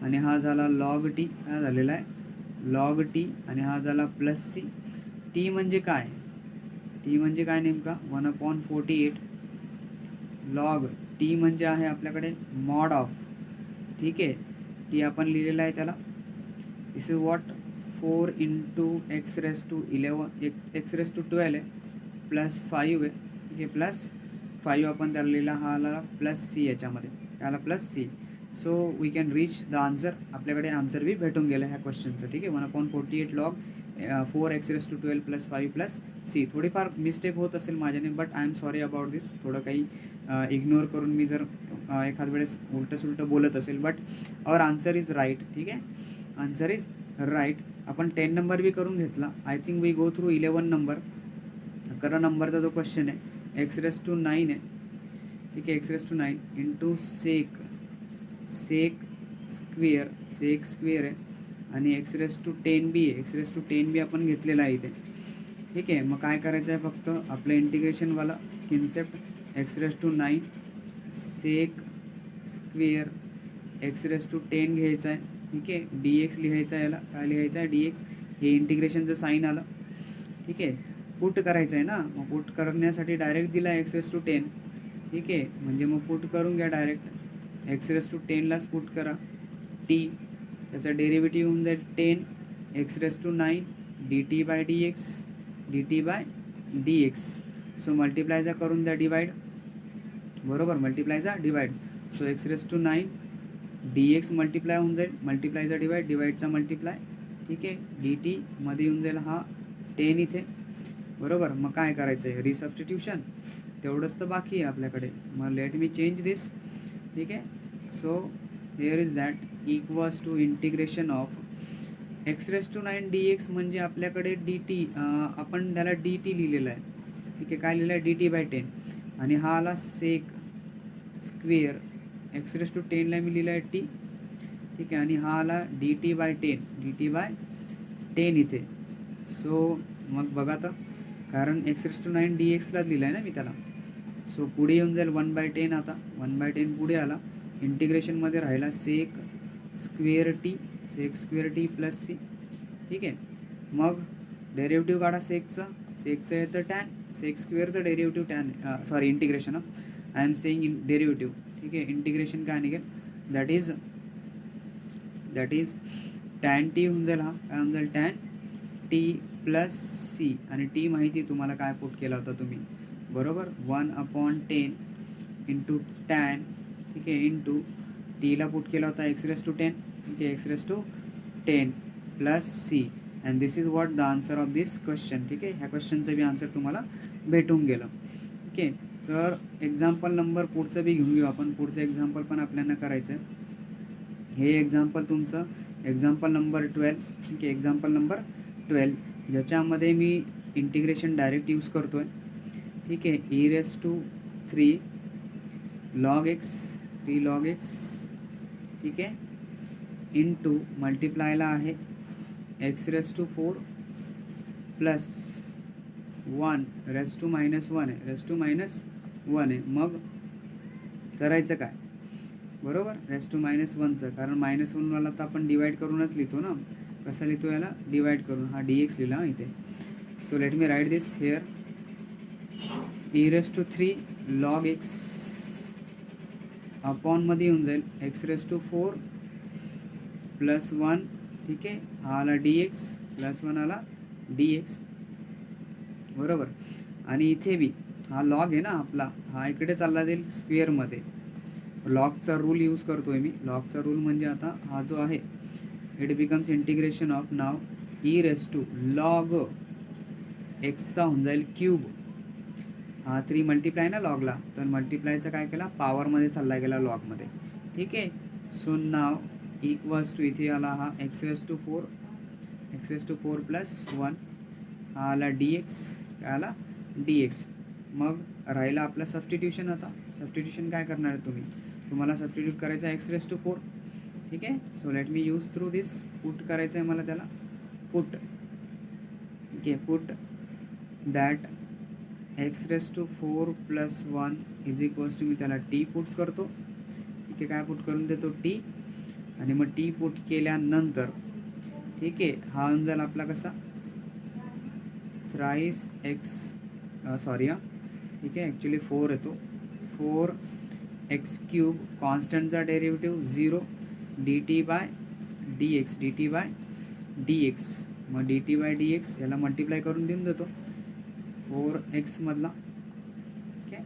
आणि हा झाला log t, हा झालेला आहे log t आणि हा झाला +c. t म्हणजे काय, नेमका 1/48 log t म्हणजे आहे आपल्याकडे मॉड ऑफ, ठीक आहे, टी आपण लिहिलेला आहे त्याला. दिस इज वॉट 4 × x⁻12 आहे +5 आहे, ठीक आहे, +5 आपण त्याला लिहिला, हा आला +c, याच्यामध्ये त्याला +c. So we can reach the answer. आपल्याकडे आन्सर बी भेटून गेलं ह्या क्वेश्चनचं, ठीक आहे. 1/48 log 4x⁻12 +5 +c. थोडीफार मिस्टेक होत असेल माझ्याने, but I am sorry about this. थोडं काही इग्नोर करून मी जर एखाद वेळेस उलटं बोलत असेल, but our answer is right, ठीक आहे, आन्सर इज राईट. आपण 10 नंबर बी करून घेतला. I think we go through 11 number. 11 नंबरचा जो क्वेश्चन आहे x⁻9 आहे, ठीक आहे, x⁻9 इंटू सेक स्क्वेअर आहे आणि x⁻10 बी आहे. x⁻10 बी आपण घेतलेला आहे इथे, ठीक आहे. मग काय करायचं आहे, फक्त आपलं इंटिग्रेशनवाला concept x⁻9 sec square x⁻10 घ्यायचा आहे, ठीक आहे, dx लिहायचा आहे, याला काय लिहायचं आहे dx, हे इंटिग्रेशनचं साईन आलं, ठीक आहे. पुट करायचं आहे ना, मग पुट करण्यासाठी डायरेक्ट दिला x⁻10, ठीक आहे, म्हणजे मग पुट करून घ्या डायरेक्ट, x⁻10लाच पुट करा t, त्याचा डेरिव्हेटिव्ह होऊन जाईल 10 x⁻9 dt/dx. सो मल्टिप्लायचा करून द्या डिवाईड, बरोबर, मल्टिप्लायचा divide. So x⁻9 dx multiply होऊन जाईल, मल्टिप्लायचा डिवाईड, डिवाईडचा मल्टिप्लाय, ठीक आहे, dt मध्ये येऊन जाईल हा 10 इथे, बरोबर. मग काय करायचं आहे, रिसबस्टिट्यूशन, तेवढंच तर बाकी आहे आपल्याकडे. मग लेट मी चेंज दिस, ठीक आहे. So here is that equals to integration of x⁻9 dx म्हणजे आपल्याकडे dt, आपण त्याला dt लिहिलेला आहे, ठीक आहे, काय लिहिलं आहे dt/10 आणि हा आला सेक स्क्वेअर x⁻10ला मी लिहिलं आहे t, ठीक आहे, आणि हा आला dt/10 इथे. सो मग बघा तर, कारण x⁻9 dxला लिहिलं आहे ना मी त्याला. सो पुढे येऊन जाईल 1/10, आता 1/10 पुढे आला, इंटिग्रेशनमध्ये राहिला sec square t, sec square t plus c. ठीक आहे. मग डेरिव्हेटिव्ह काढा सेकचं. सेकचं येतं टॅन, सेक स्क्वेअरचं derivative tan, sorry integration, I am saying derivative. ठीक आहे. इंटिग्रेशन काय निघेल, दॅट इज टॅन टी होऊन जाईल. हा काय होऊन जाईल, टॅन टी प्लस सी. आणि टी माहिती तुम्हाला काय पुट केला होता तुम्ही, बरोबर, 1/10 इंटू टॅन. ठीक आहे. इंटू टीला पुट केला होता x⁻10. ठीक आहे, x⁻10 plus c. And this is what the answer of this question. ठीक आहे. ह्या क्वेश्चनचं बी आन्सर तुम्हाला भेटून गेलं. ठीक आहे. तर एक्झाम्पल नंबर पुढचं बी घेऊन घेऊ आपण. पुढचं एक्झाम्पल पण आपल्याला करायचं आहे. हे एक्झाम्पल तुमचं एक्झाम्पल नंबर 12. ठीक आहे. एक्झाम्पल नंबर 12 ज्याच्यामध्ये मी इंटिग्रेशन डायरेक्ट यूज करतो आहे. ठीक आहे. e⁻³ log x, 3 log x. ठीक आहे. इंटू मल्टिप्लायला आहे x⁻4 प्लस 1⁻−1 आहे, (-1) आहे. मग करायचं काय, बरोबर, (-1चं), कारण -1वाला तर आपण डिवाइड करूनच लिहितो ना. कसं लिहितो याला, डिवाइड करून. हा dx लिहिला इथे. So let me write this here. e⁻³ log x अपॉनमध्ये येऊन जाईल x⁻4 प्लस 1. ठीक आहे. हा आला dx प्लस 1 आला dx, बरोबर. आणि इथे बी हा लॉग आहे ना आपला, हा इकडे चालला जाईल स्क्वेअरमध्ये. लॉगचा रूल यूज करतो आहे मी. लॉगचा रूल म्हणजे आता हा जो आहे, it becomes integration of now e⁻log एक्सचा होऊन जाईल क्यूब. हा 3 मल्टिप्लाय ना लॉगला, तर मल्टिप्लायचा काय केला, पॉवरमध्ये चालला गेला लॉगमध्ये. ठीक आहे. सो नाव इक्वल्स टू, इथे आला हा x⁻4 प्लस 1. हा आला dx, काय आला dx. मग राहिला आपलं सबस्टिट्यूशन. आता सबस्टिट्यूशन काय करणार आहे तुम्ही, तुम्हाला सबस्टिट्यूट करायचं आहे x⁻4. ठीक आहे. So let me use through this. Put करायचं आहे मला त्याला, पुट. ठीक आहे. Put that x⁻4 plus 1 is equals to, मी त्याला टी पुट करतो. ठीक आहे. काय पुट करून देतो, टी. आणि मग टी पुट केल्यानंतर, ठीक आहे, हा होऊन जाईल आपला कसा, थ्राईस एक्स, सॉरी हां. ठीक आहे. ॲक्च्युली 4 येतो, 4x³ कॉन्स्टंटचा डेरिव्हेटिव्ह 0 dt/dx, dt/dx. मग dt/dx याला मल्टिप्लाय करून देऊन देतो 4x मधला. ठीक आहे.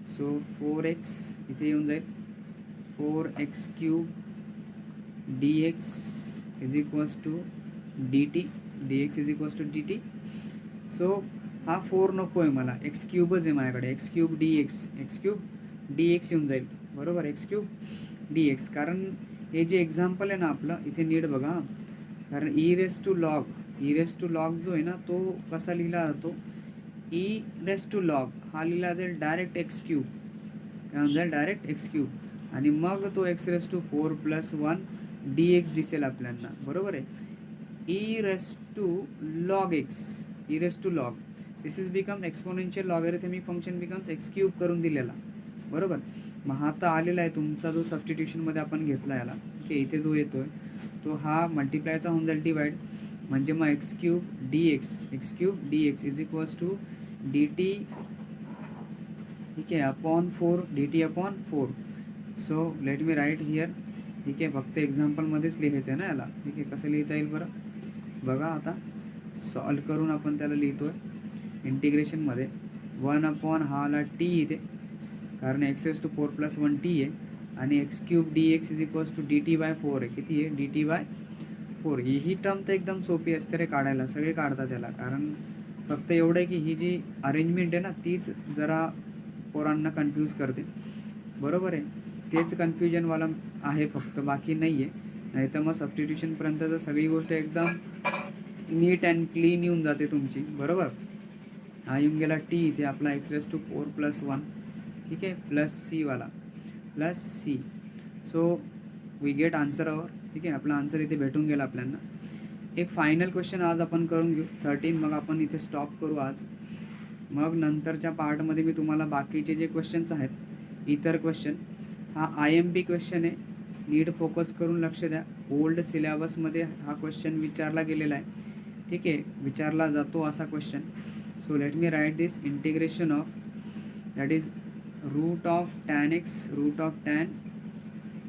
सो 4x इथे येऊन जाईल, 4x³ dx is equals to dt, dx is equals to dt. So हा 4 नको आहे मला, x³ आहे माझ्याकडे, x³ dx येऊन जाईल, बरोबर, x³ dx. कारण हे जे एक्झाम्पल आहे ना आपलं, इथे नीट बघा. कारण e⁻log जो आहे ना, तो कसा लिहिला जातो, e⁻log हा लिहिला जाईल डायरेक्ट x³, काय होऊन जाईल, डायरेक्ट x³. आणि मग तो x⁻4 प्लस 1 dx दिसेल आपल्याला, बरोबर आहे. e⁻log x, e⁻log this is become exponential logarithmic function becomes x³ करून दिलेला, बरोबर. मग हा तर आलेला आहे तुमचा जो सबस्टिट्यूशनमध्ये आपण घेतला याला. ठीक आहे. इथे जो येतोय तो हा मल्टिप्लायचा होऊन जाईल डिवाइड, म्हणजे मग x³ dx is equals to dt. ठीक आहे. Upon 4, dt/4. So let me write here. ठीक आहे. फक्त एक्झाम्पलमध्येच लिहायचं आहे ना याला. ठीक आहे. कसं लिहिता येईल बरं बघा. आता सॉल्व करून आपण त्याला लिहितो आहे इंटिग्रेशनमध्ये. 1/, हा आला टी इथे, कारण x⁻4 प्लस 1 टी आहे. आणि x³ dx is equals to dt/4 आहे. किती आहे, dt/4. ही टर्म तर एकदम सोपी असते रे काढायला, सगळे काढतात त्याला. कारण फक्त एवढं आहे की ही जी अरेंजमेंट आहे ना, तीच जरा पोरांना कन्फ्यूज करते, बरोबर आहे. तेच कन्फ्युजनवाला आहे फक्त, बाकी नाही आहे. नाही तर मग सबस्टिट्यूशनपर्यंत तर सगळी गोष्ट एकदम नीट अँड क्लीन येऊन जाते तुमची, बरोबर. हा येऊन गेला टी इथे आपला x⁻4 प्लस 1. ठीक आहे. प्लस सी वाला, plus c. So we get answer our. ठीक आहे. आपला आन्सर इथे भेटून गेला आपल्याला. एक फायनल क्वेश्चन आज आपण करून घेऊ 13. मग आपण इथे स्टॉप करू आज. मग नंतरच्या पार्टमध्ये मी तुम्हाला बाकीचे जे क्वेश्चन्स आहेत, इतर क्वेश्चन हा IMP क्वेश्चन आहे, नीट फोकस करून लक्ष द्या. ओल्ड सिलेबसमध्ये हा क्वेश्चन विचारला गेलेला आहे. ठीक आहे, विचारला जातो असा question. So let me write this integration of that is root of tan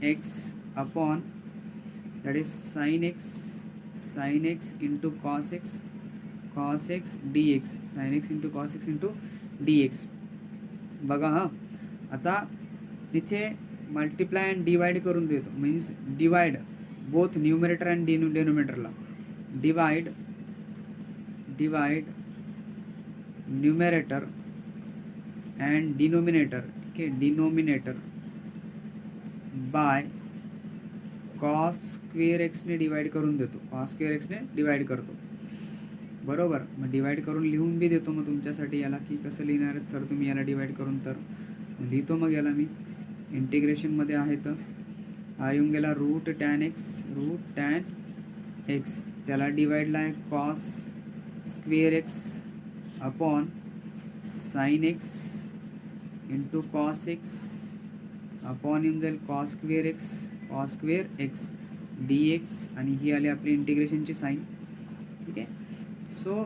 x upon that is sine x into cos x d x, sine x into cos x into d x. बघा हां, आता तिथे multiply and divide करून देतो, means divide both numerator and डेनोमिनेटरला. Divide numerator and denominator. ठीक आहे, denominator by cos square एक्सने डिवाइड करून देतो, कॉस स्क्वेअर एक्सने डिवाइड करतो. बरोबर, मग डिवाइड करून लिहून बी देतो मग तुमच्यासाठी याला, की कसं लिहिणार आहेत सर तुम्ही याला डिवाइड करून. तर लिहितो मग याला मी. इंटिग्रेशनमध्ये आहे तर हा येऊन गेला रूट टॅन एक्स, त्याला डिवाइडला आहे cos square x upon sine x into cos x upon येऊन जाईल cos square x d x, आणि ही आली आपली इंटिग्रेशनची साईन. ठीक आहे, सो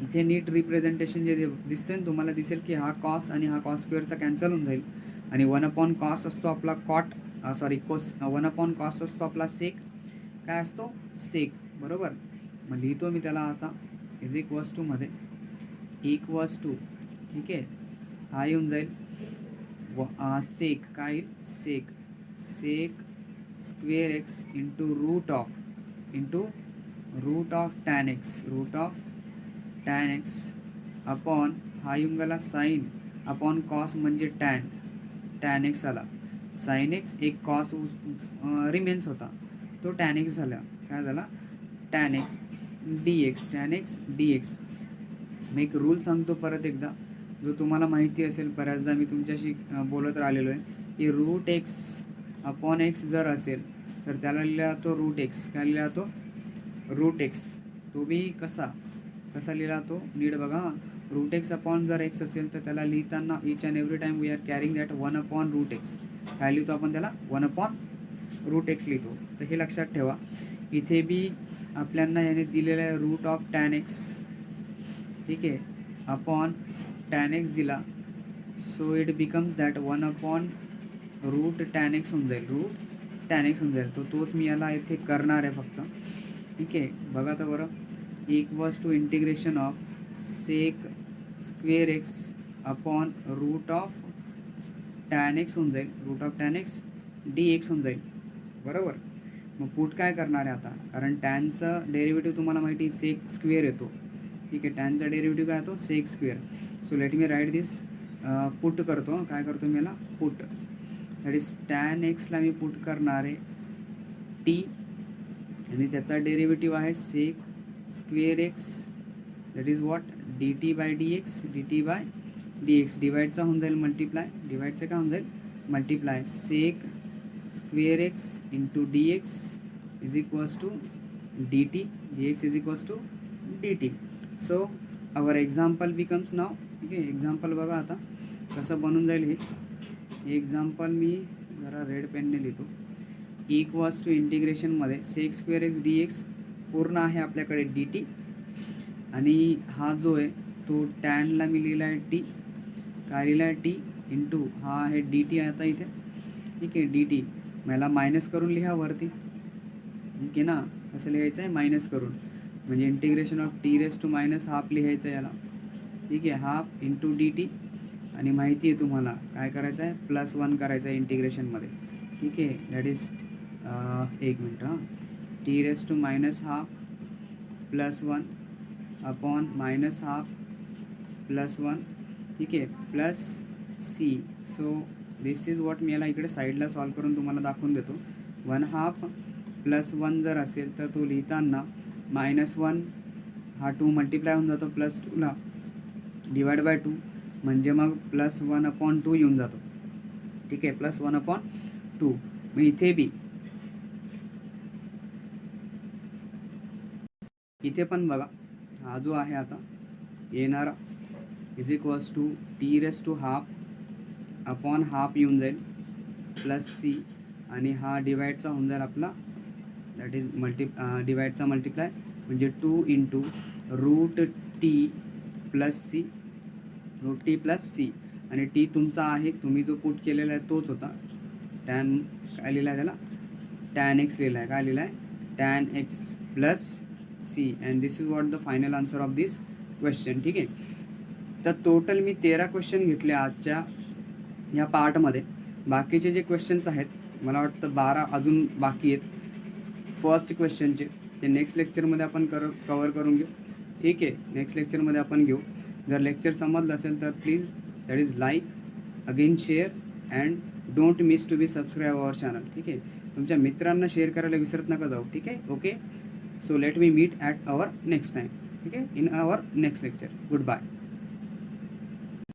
इथे नीट रिप्रेझेंटेशन जे दिसते ना तुम्हाला, दिसेल की हा कॉस आणि हा कॉस स्क्वेअरचा कॅन्सल होऊन जाईल, आणि 1 कॉस असतो आपला कोस 1 कॉस असतो आपला सेक. काय असतो? सेक. बरोबर, मग लिहितो मी त्याला आता इज इक्वल्स टू मध्ये ठीक आहे, हा येऊन जाईल सेक. काय येईल? Sec square x into root of tan x upon हा येऊन गेला साईन अपॉन कॉस म्हणजे टॅन एक्स आला, साइन एक्स एक कॉस रिमेन्स होता तो टॅन एक्स झाला. काय झाला? Tan x d x. मी एक रूल सांगतो परत एकदा, जो तुम्हाला माहिती असेल, बऱ्याचदा मी तुमच्याशी बोलत राहिलेलो आहे, की रूट एक्स अपॉन एक्स जर असेल तर त्याला लिहिला जातो रूट एक्स. काय लिहिला जातो? Root x. तो बी कसा लिहिला तो नीट बघा. रूट एक्स अपॉन जर एक्स असेल तर त्याला लिहिताना each and every time we are carrying that 1 root x. काय लिहितो आपण त्याला? 1 रूट एक्स लिहितो. तर हे लक्षात ठेवा. इथे बी आपल्याला याने दिलेलं आहे रूट ऑफ टॅन एक्स. ठीक आहे, अपॉन टॅन एक्स दिला, so it becomes that 1 root tan x होऊन जाईल. तोच मी याला इथे करणार आहे फक्त. ठीक आहे, बघा तर बरं. Equals to integration of sec square x upon root of tan x होऊन जाईल, root of tan x d x होऊन जाईल. बरोबर, मग पुट काय करणार आहे आता, कारण टॅनचं डेरिव्हेटिव्ह तुम्हाला माहिती आहे सेक स्क्वेअर येतो. ठीक आहे, टॅनचा डेरिव्हेटिव्ह काय येतो? Sec square. So let me write this. Put करतो. काय करतो मी याला? पुट. दॅट इज टॅन एक्सला मी पुट करणार आहे टी, आणि त्याचा डेरिव्हेटिव्ह आहे sec square x, that is what? D t by d x. डिवाइडचा होऊन जाईल मल्टिप्लाय. डिवाइडचं काय होऊन जाईल? Multiply. Sec square x into d x is equals to d t. Is equals to d t. So our example becomes नाव. ठीक आहे, example बघा आता कसं बनून जाईल हे. एक्झाम्पल मी जरा रेड पेनने लिहितो. इक्वल्स टू इंटिग्रेशनमध्ये sec square x d x पूर्ण आहे आपल्याकडे डी टी, आणि हा जो आहे तो टॅनला मी लिहिला आहे टी. काय लिहिला आहे? टी इंटू हा आहे डी टी आता इथे. ठीक आहे, डी टी मला मायनस करून लिहा वरती. ठीक आहे ना, कसं लिहायचं आहे? मायनस करून, म्हणजे integration of t raise to minus half लिहायचं आहे याला. ठीक आहे, हाफ इंटू डी टी, आणि माहिती आहे तुम्हाला काय करायचं आहे? +1 करायचं आहे इंटिग्रेशनमध्ये. ठीक आहे, दॅट इज एक मिनटं हां. T raise to minus half +1 upon minus half +1. ठीक आहे, plus c. So this is what मी याला इकडे साईडला सॉल्व करून तुम्हाला दाखवून देतो. 1/2 +1 जर असेल तर तो लिहिताना -1 हा 2 मल्टिप्लाय होऊन जातो +2ला डिवाइड बाय 2, म्हणजे मग +1/2 येऊन जातो. ठीक आहे, +1/2. मग इथे पण बघा, हा जो आहे आता येणारा is equals to t raise to half upon half येऊन जाईल. प्लस सी आणि हा डिवाईडचा होऊन जाईल आपला, दॅट इज डिवाईडचा मल्टिप्लाय म्हणजे 2 into root t plus c आणि टी तुमचा आहे, तुम्ही जो पुट केलेला आहे तोच होता. टॅन काय लिहिला आहे त्याला, टॅन एक्स लिहिला आहे. काय लिहिला आहे, tan x plus c and this is what the final answer of this question. ठीक आहे. तर टोटल मी 13 क्वेश्चन घेतले आजच्या ह्या पार्टमध्ये. बाकीचे जे क्वेश्चन्स आहेत मला वाटतं 12 अजून बाकी आहेत फर्स्ट क्वेश्चनचे, ते नेक्स्ट लेक्चरमध्ये आपण कवर करून घेऊ. ठीक आहे, नेक्स्ट लेक्चरमध्ये आपण घेऊ. जर लेक्चर समजलं असेल तर please that is like, again share and don't miss to be subscribe our channel. ठीक आहे, तुमच्या मित्रांना शेअर करायला विसरत नका जाऊ. ठीक आहे, okay. So let me meet at our next time. ठीक आहे, in our next lecture. Good bye.